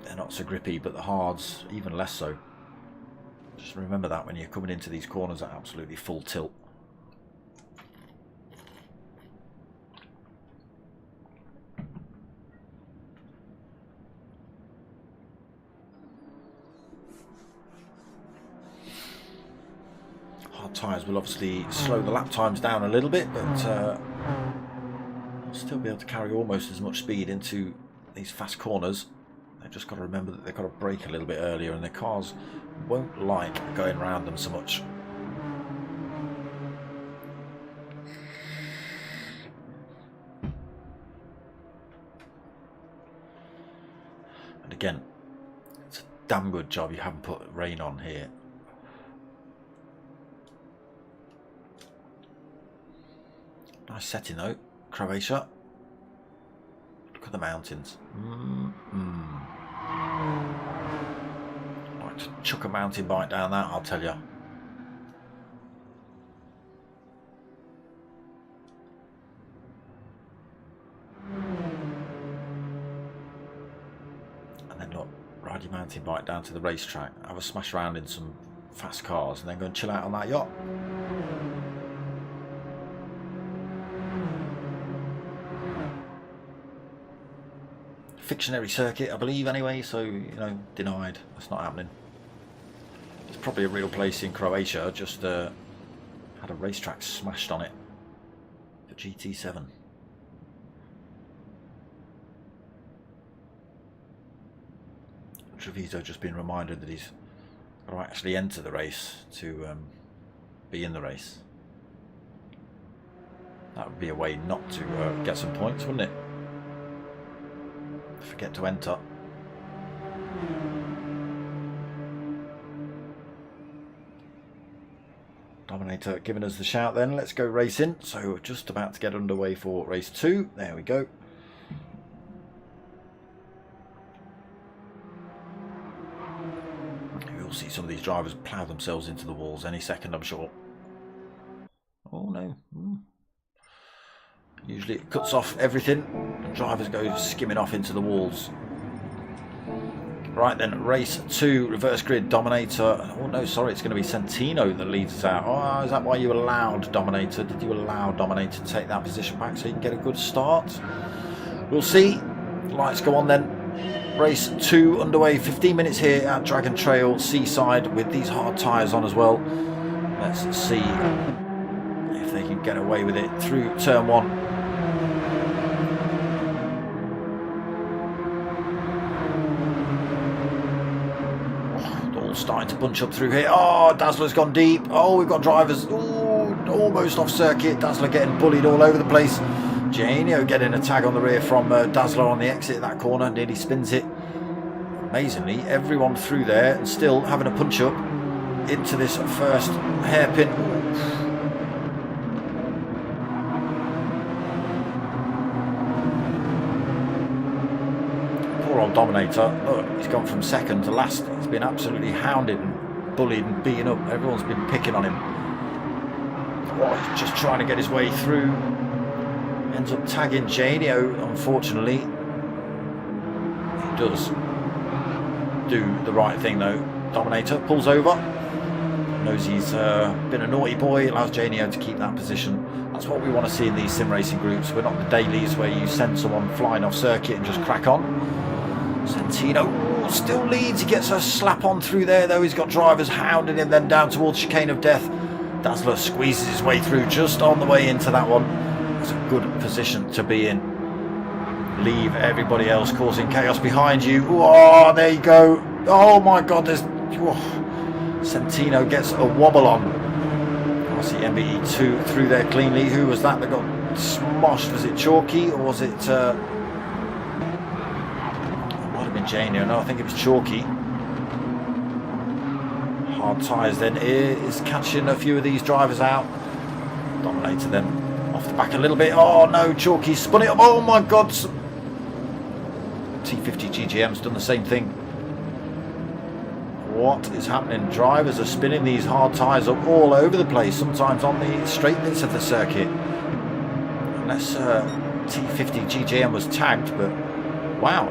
they're not so grippy, but the hards, even less so. Just remember that when you're coming into these corners at absolutely full tilt. Hard tyres will obviously slow the lap times down a little bit, but still be able to carry almost as much speed into these fast corners. They've just got to remember that they've got to brake a little bit earlier, and their cars won't like going around them so much. And again, it's a damn good job you haven't put rain on here. Nice setting though, Croatia. Look at the mountains. I'd like to chuck a mountain bike down that, I'll tell you. And then look, ride your mountain bike down to the racetrack, have a smash around in some fast cars, and then go and chill out on that yacht. Fictionary circuit, I believe, anyway, so, you know, denied. That's not happening. It's probably a real place in Croatia, just had a racetrack smashed on it for GT7. Treviso just been reminded that he's got to actually enter the race to be in the race. That would be a way not to get some points, wouldn't it? Forget to enter. Dominator giving us the shout then. Let's go racing. So we're just about to get underway for race 2. There we go. You'll see some of these drivers plough themselves into the walls any second, I'm sure. Oh no. Usually it cuts off everything and drivers go skimming off into the walls. Right then, race 2, reverse grid, Dominator. Oh no, sorry, it's going to be Santino that leads us out. Oh, is that why you allowed Dominator? Did you allow Dominator to take that position back so you can get a good start? We'll see. Lights go on then. Race 2 underway, 15 minutes here at Dragon Trail Seaside with these hard tyres on as well. Let's see if they can get away with it through turn 1. Starting to bunch up through here. Oh, Dazzler's gone deep. Oh, we've got drivers almost off circuit. Dazzler getting bullied all over the place. Janio getting a tag on the rear from Dazzler on the exit of that corner. Nearly spins it. Amazingly, everyone through there and still having a punch up into this first hairpin. Poor old Dominator. Look, he's gone from second to last. He's been absolutely hounded and bullied and beaten up. Everyone's been picking on him. Oh, he's just trying to get his way through. Ends up tagging Janio, unfortunately. He does do the right thing though. Dominator pulls over. Knows he's been a naughty boy. Allows Janio to keep that position. That's what we want to see in these sim racing groups. We're not the dailies where you send someone flying off circuit and just crack on. Santino still leads. He gets a slap on through there though. He's got drivers hounding him then down towards chicane of death. Dazzler squeezes his way through just on the way into that one. It's a good position to be in. Leave everybody else causing chaos behind you. Oh, there you go. Oh my god, there's Santino gets a wobble on. I see MBE2 through there cleanly. Who was that got smoshed? Was it Chalky or was it might have been Janio. No, I think it was Chalky. Hard tyres then is catching a few of these drivers out. Dominator then off the back a little bit. Oh no, Chalky spun it up. Oh my god. T50 GGM's done the same thing. what is happening. Drivers are spinning these hard tyres up all over the place, sometimes on the straight bits of the circuit. Unless T50 GJM was tagged, but wow.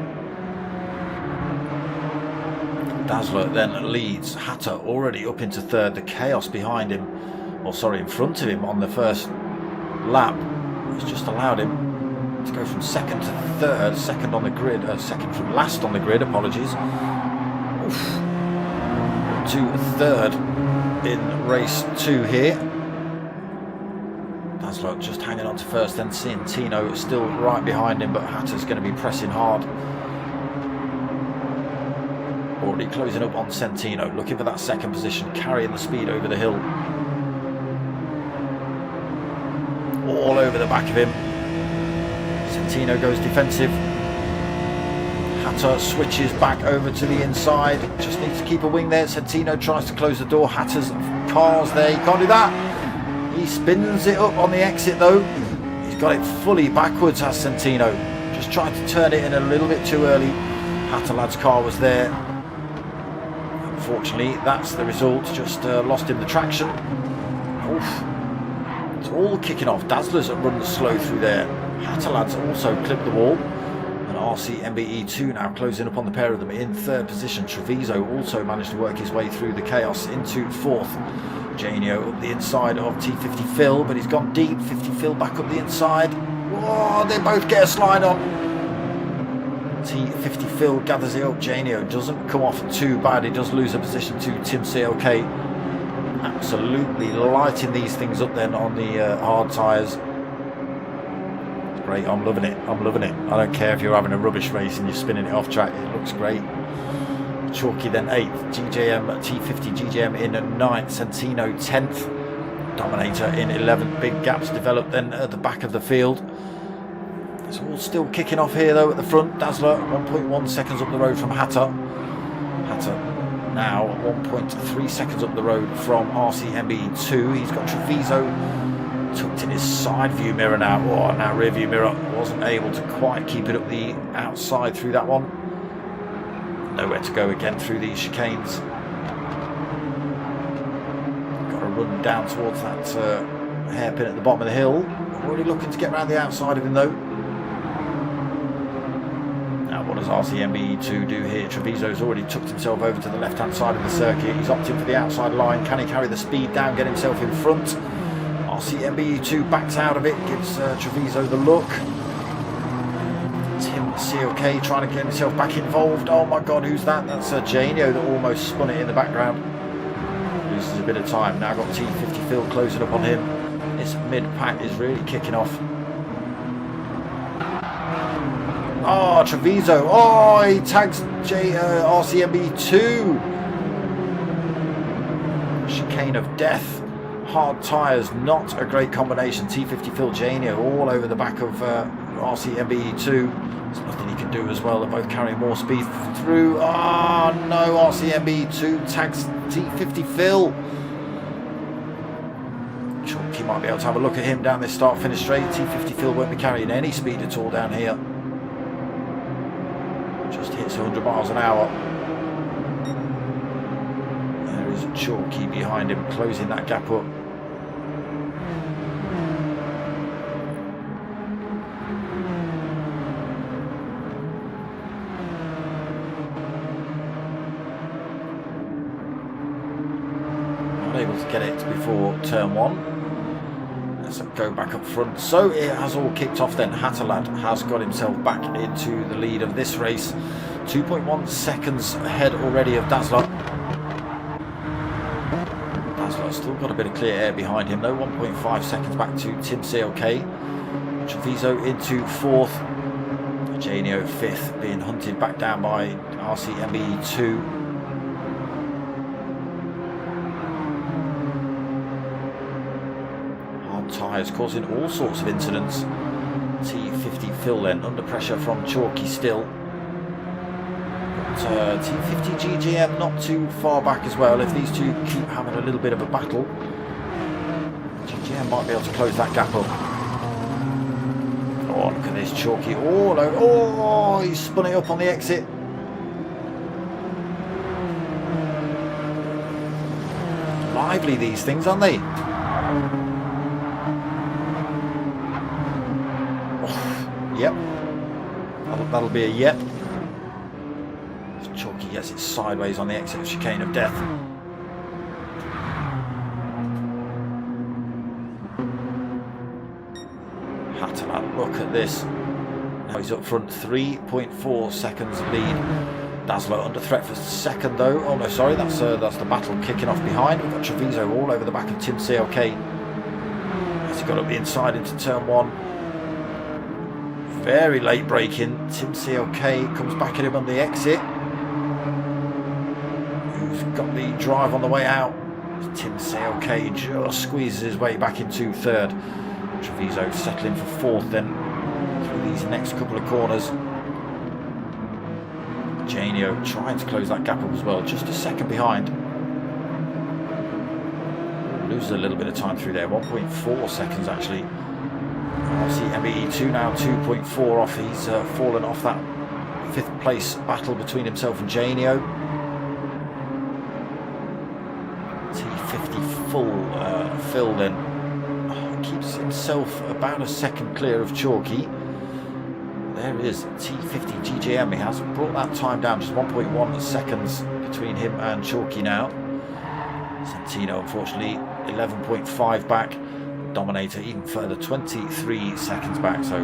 Dazzler then leads. Hatter already up into third. The chaos behind him, or sorry, in front of him on the first lap has just allowed him to go from second to third, second on the grid, second from last on the grid, apologies. Oof. To third in race 2 here. Dazzler just hanging on to first, then seeing Tino still right behind him, but Hatter's going to be pressing hard. Already closing up on Centino, looking for that second position, carrying the speed over the hill. All over the back of him. Centino goes defensive. Hatter switches back over to the inside. Just needs to keep a wing there. Centino tries to close the door. Hatter's car's there. He can't do that. He spins it up on the exit though. He's got it fully backwards, has Centino. Just tried to turn it in a little bit too early. Hatterlad's car was there. Unfortunately, that's the result. Just lost him the traction. Oof. It's all kicking off. Dazzler's run slow through there. Hatterlad's also clipped the wall. And RC MBE2 now closing up on the pair of them in third position. Treviso also managed to work his way through the chaos into fourth. Janio up the inside of T50 Phil, but he's gone deep. 50 Phil back up the inside. Whoa, they both get a slide on. T50 Phil gathers it up. Janio doesn't come off too bad. He does lose a position to Tim CLK. Absolutely lighting these things up then on the hard tyres. Great, I'm loving it. I'm loving it. I don't care if you're having a rubbish race and you're spinning it off track. It looks great. Chalky then 8th. GJM, T50 GJM in 9th. Centino 10th. Dominator in 11th. Big gaps developed then at the back of the field. It's all still kicking off here though at the front. Dazzler 1.1 seconds up the road from Hatter. Hatter now 1.3 seconds up the road from RCMB2. He's got Treviso tucked in his side view mirror now. Oh, now rear view mirror. Wasn't able to quite keep it up the outside through that one. Nowhere to go again through these chicanes. Got to run down towards that hairpin at the bottom of the hill. Already looking to get around the outside of him though. Now what does RCMBE2 do here? Treviso's already tucked himself over to the left hand side of the circuit. He's opted for the outside line. Can he carry the speed down, get himself in front? RCMBE2 backs out of it, gives Treviso the look. Tim CLK trying to get himself back involved. Oh my god, who's that? That's Janio that almost spun it in the background. Loses a bit of time. Now got T50 Phil closing up on him. This mid-pack is really kicking off. Oh, Treviso. Oh, he tags RCMB2. Chicane of death. Hard tyres, not a great combination. T50 Phil Janio all over the back of RCMB2. There's nothing he can do as well. They're both carrying more speed through. Oh no, RCMB2 tags T50 Phil. Chalky might be able to have a look at him down this start finish straight. T50 Phil won't be carrying any speed at all down here. Just hits 100 miles an hour. There is Chalky behind him, closing that gap up. Not able to get it before turn 1. Let's go back up front. So it has all kicked off then. Hatterlad has got himself back into the lead of this race. 2.1 seconds ahead already of Dazzler. Dazzler's still got a bit of clear air behind him though. 1.5 seconds back to Tim CLK. Treviso into 4th. Janio 5th, being hunted back down by RCMBE2. Tyres causing all sorts of incidents. T50 Phil then under pressure from Chalky still. But T50 GGM not too far back as well. If these two keep having a little bit of a battle, GGM might be able to close that gap up. Oh, look at this Chalky all over. Oh, he's spun it up on the exit. lively, these things, aren't they? Oh, yep. That'll be a yep. Chalky gets it sideways on the exit of Chicane of Death. Hatteland, look at this. Now he's up front, 3.4 seconds lead. Dazzler under threat for second though. Oh no, sorry, that's the battle kicking off behind. We've got Treviso all over the back of Tim CLK. As he got up the inside into turn one. Very late braking. Tim CLK comes back at him on the exit. Who's got the drive on the way out? Tim CLK just squeezes his way back into third. Treviso settling for fourth then through these next couple of corners. Janio trying to close that gap up as well, just a second behind. Loses a little bit of time through there, 1.4 seconds actually. RC MBE2 now 2.4 off. He's fallen off that fifth place battle between himself and Janio. T50 full fill then. Keeps himself about a second clear of Chalky. There it is, T50 GJM. He has brought that time down, just 1.1 seconds between him and Chalky now. Santino, unfortunately, 11.5 back. Dominator even further, 23 seconds back. So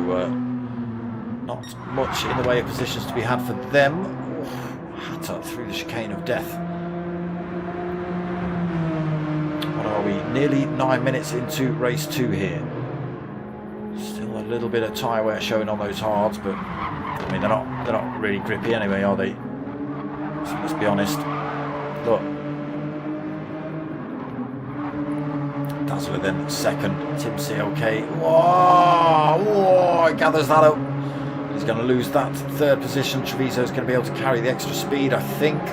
not much in the way of positions to be had for them. Hatter through the Chicane of Death. What are we? Nearly 9 minutes into race 2 here. Still a little bit of tyre wear showing on those hards, but I mean they're not really grippy anyway, are they? So let's be honest. Look, Dazzler then second. Tim CLK. Whoa, he gathers that up. He's going to lose that third position. Treviso's going to be able to carry the extra speed, I think.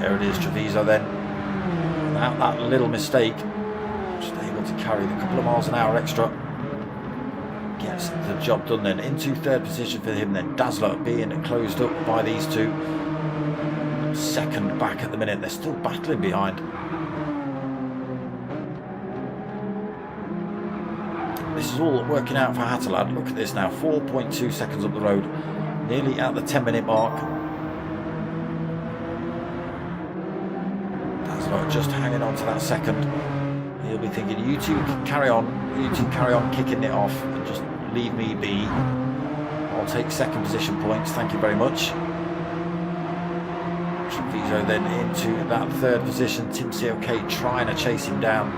There it is, Treviso then. Without that little mistake, just able to carry the couple of miles an hour extra. Gets the job done then. Into third position for him then. Dazzler being closed up by these two. Second back at the minute. They're still battling behind. This is all working out for Hatterlad. Look at this now. 4.2 seconds up the road. Nearly at the 10-minute mark. Just hanging on to that second. He'll be thinking, you two can carry on. You two carry on kicking it off and just leave me be. I'll take second position points. Thank you very much. Treviso then into that third position. Tim CLK trying to chase him down.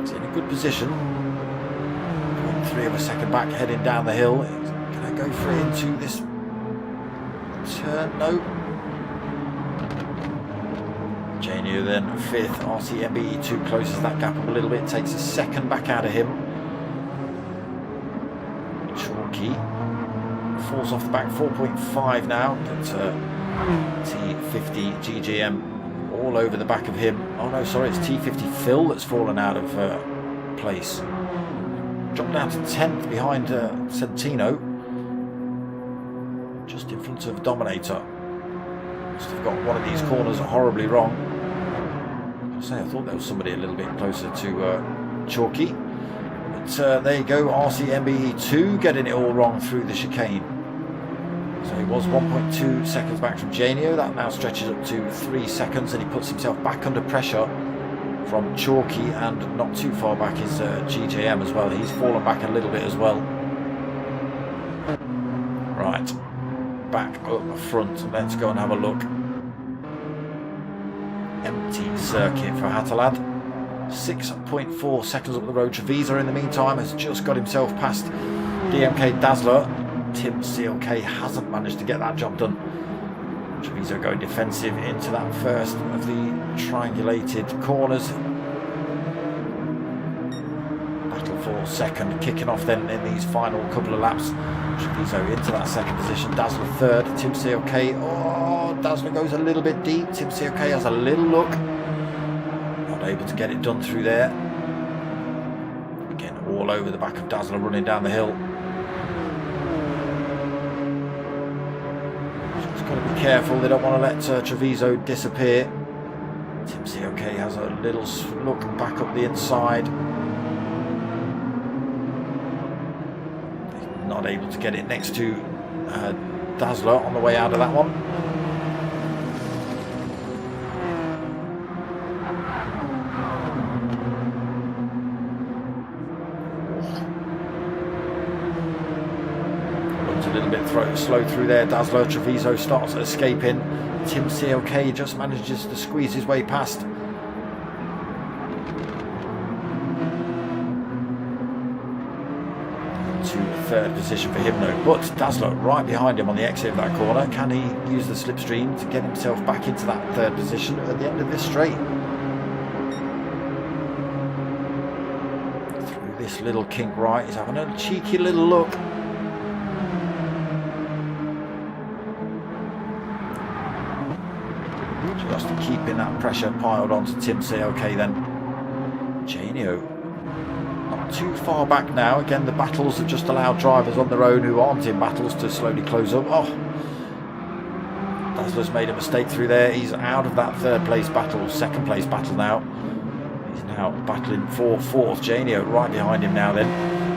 He's in a good position. 0.3 of a second back heading down the hill. He's going to go for it into this turn. No. Janio then fifth. RC MBE2 closes that gap up a little bit, takes a second back out of him. Chalky falls off the back, 4.5 now, but T50 GJM all over the back of him. Oh no, sorry, it's T50 Phil that's fallen out of place. Dropped down to 10th behind Santino, just in front of Dominator. Must have got one of these corners horribly wrong. I thought there was somebody a little bit closer to Chalky. But there you go, RCMBE2 getting it all wrong through the chicane. So he was 1.2 seconds back from Janio. That now stretches up to 3 seconds, and he puts himself back under pressure from Chalky, and not too far back is GJM as well. He's fallen back a little bit as well. Right, back up front. Let's go and have a look. Empty circuit for Hatterlad. 6.4 seconds up the road. Treviso in the meantime has just got himself past DMK Dazzler. Tim CLK hasn't managed to get that job done. Treviso going defensive into that first of the triangulated corners. Battle for second, kicking off then in these final couple of laps. Treviso into that second position. Dazzler third. Tim CLK. Oh, Dazzler goes a little bit deep. Tim CLK has a little look. Not able to get it done through there. Again, all over the back of Dazzler running down the hill. got to be careful. They don't want to let Treviso disappear. Tim COK has a little look back up the inside. Not able to get it next to Dazzler on the way out of that one. Looks a little bit slow through there. Dazzler, Treviso starts escaping. Tim COK just manages to squeeze his way past. Third position for him though, but Dazzler right behind him on the exit of that corner. Can he use the slipstream to get himself back into that third position at the end of this straight? Through this little kink right, he's having a cheeky little look. Just keeping that pressure piled onto Tim COK then. Janio too far back now. Again, the battles have just allowed drivers on their own who aren't in battles to slowly close up. Oh, Dazzler's made a mistake through there. He's out of that third place battle, second place battle now. He's now battling for fourth. Janio right behind him now then.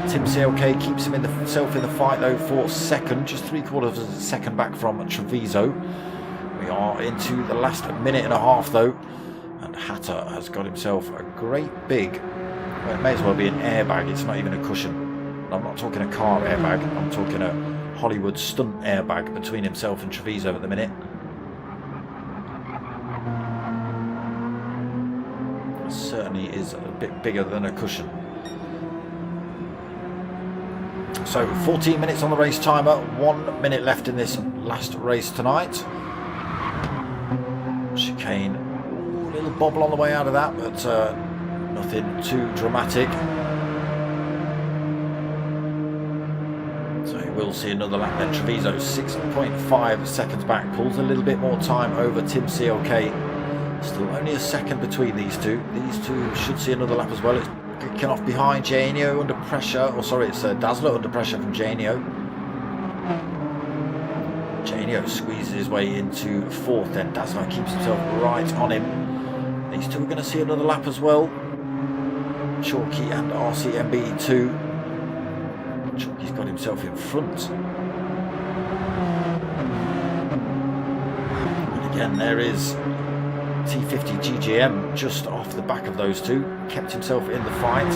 Tim COK keeps himself in the fight though for second, just 3/4 of a second back from Treviso. We are into the last minute and a half though, and Hatter has got himself a great big, well, it may as well be an airbag, it's not even a cushion. I'm not talking a car airbag, I'm talking a Hollywood stunt airbag between himself and Treviso at the minute. It certainly is a bit bigger than a cushion. So 14 minutes on the race timer, 1 minute left in this last race tonight. Chicane, a little bobble on the way out of that, but nothing too dramatic. So we'll see another lap then. Treviso 6.5 seconds back, pulls a little bit more time over Tim COK. Still only a second between these two. These two should see another lap as well. It's kicking off behind Janio under pressure. Oh, sorry, it's Dazzler under pressure from Janio. Janio squeezes his way into fourth then. Dazzler keeps himself right on him. These two are going to see another lap as well. Chalky and RCMB2. Chalky's got himself in front. And again, there is T50 GJM just off the back of those two. Kept himself in the fight.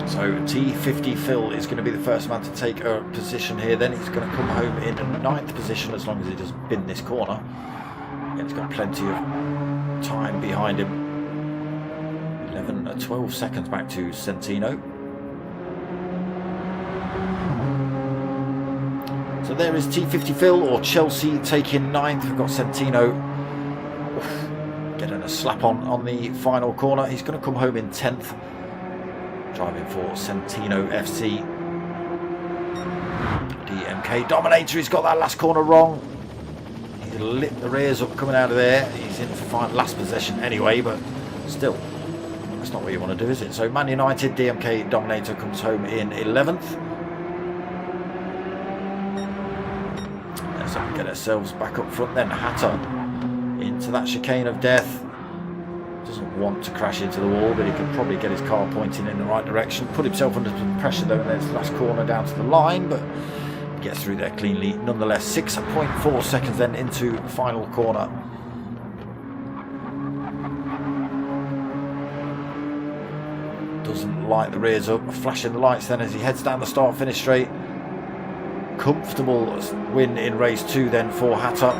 So T50 Phil is going to be the first man to take a position here. Then he's going to come home in 9th position as long as he doesn't bin this corner. Again, he's got plenty of time behind him. 12 seconds back to Centino. So there is T50 Phil, or Chelsea, taking 9th. We've got Centino getting a slap on the final corner. He's going to come home in 10th. Driving for Centino FC. DMK Dominator, he's got that last corner wrong. He's lit the rears up coming out of there. He's in last position anyway, but still, that's not what you want to do, is it? So Man United, DMK Dominator comes home in 11th. Let's get ourselves back up front then. Hatter into that chicane of death. Doesn't want to crash into the wall, but he can probably get his car pointing in the right direction. Put himself under some pressure though, and there's the last corner down to the line, but gets through there cleanly nonetheless. 6.4 seconds then into the final corner. Doesn't light the rears up, flashing the lights then as he heads down the start finish straight. Comfortable win in race 2 then for Hatter.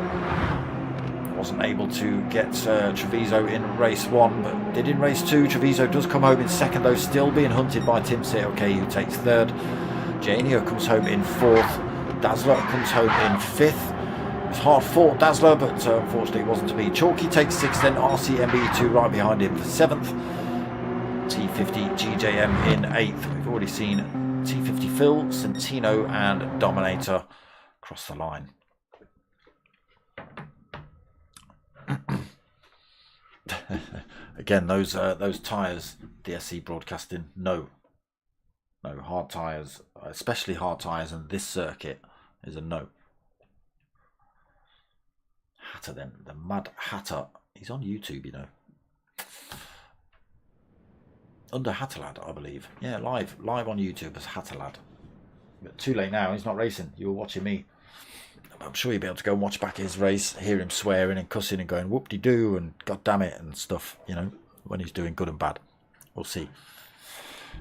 Wasn't able to get Treviso in race 1, but did in race 2. Treviso does come home in 2nd though, still being hunted by Tim COK, who takes 3rd. Janio comes home in 4th. Dazzler comes home in 5th. It was hard fought, Dazzler, but unfortunately it wasn't to be. Chalky takes 6th, then RCMB2 right behind him for 7th. T50 GJM in 8th. We've already seen T50 Phil, Centino and Dominator cross the line. Again, those tyres, DSC broadcasting, no hard tyres, especially hard tyres in this circuit, is a no. Hatter then, the Mad Hatter. He's on YouTube, you know. Under Hatterlad, I believe. Yeah, live on YouTube as Hatterlad. But too late now, he's not racing. You were watching me. I'm sure you'll be able to go and watch back his race, hear him swearing and cussing and going whoop-de-doo and god damn it and stuff, you know, when he's doing good and bad. We'll see.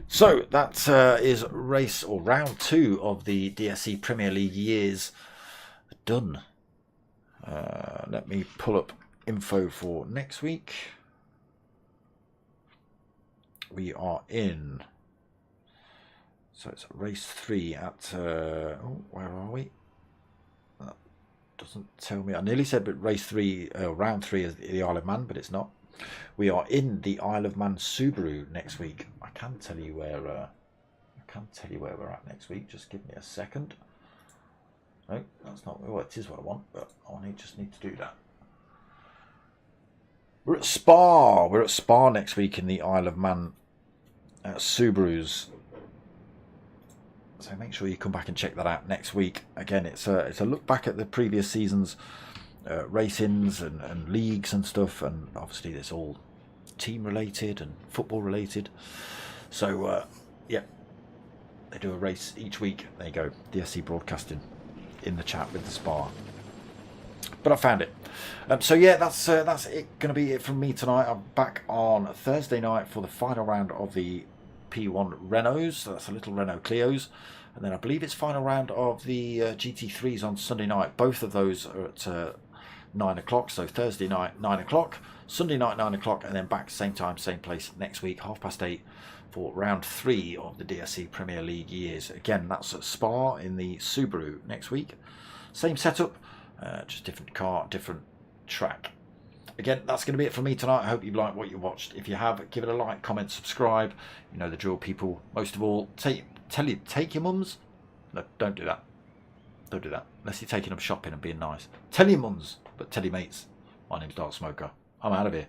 So that is race or round 2 of the DSC Premier League years done. Let me pull up info for next week. We are in, so it's race 3 at where are we? That doesn't tell me. I nearly said but race 3 round 3 is the Isle of Man, but it's not. We are in the Isle of Man Subaru next week. I can tell you where we're at next week. Just give me a second. No, that's not. Well, it is what I want, but I just need to do that. We're at Spa. We're at Spa next week in the Isle of Man Subarus. So make sure you come back and check that out next week. Again, it's a look back at the previous season's racings and leagues and stuff, and obviously it's all team related and football related. So yeah, they do a race each week. There you go, DSC Broadcasting in the chat with the Spa. But I found it. So yeah, that's it. Going to be it from me tonight. I'm back on Thursday night for the final round of the P1 Renaults. So that's a little Renault Clios. And then I believe it's final round of the GT3s on Sunday night. Both of those are at 9 o'clock. So Thursday night, 9 o'clock. Sunday night, 9 o'clock. And then back same time, same place next week, 8:30 for round 3 of the DSC Premier League years. Again, that's at Spa in the Subaru next week. Same setup. Just different car, different track. Again, that's going to be it from me tonight. I hope you've liked what you watched. If you have, give it a like, comment, subscribe. You know the drill, people. Most of all, take your mums. No, don't do that. Don't do that. Unless you're taking them shopping and being nice. Tell your mums, but tell your mates. My name's Dark Smoker. I'm out of here.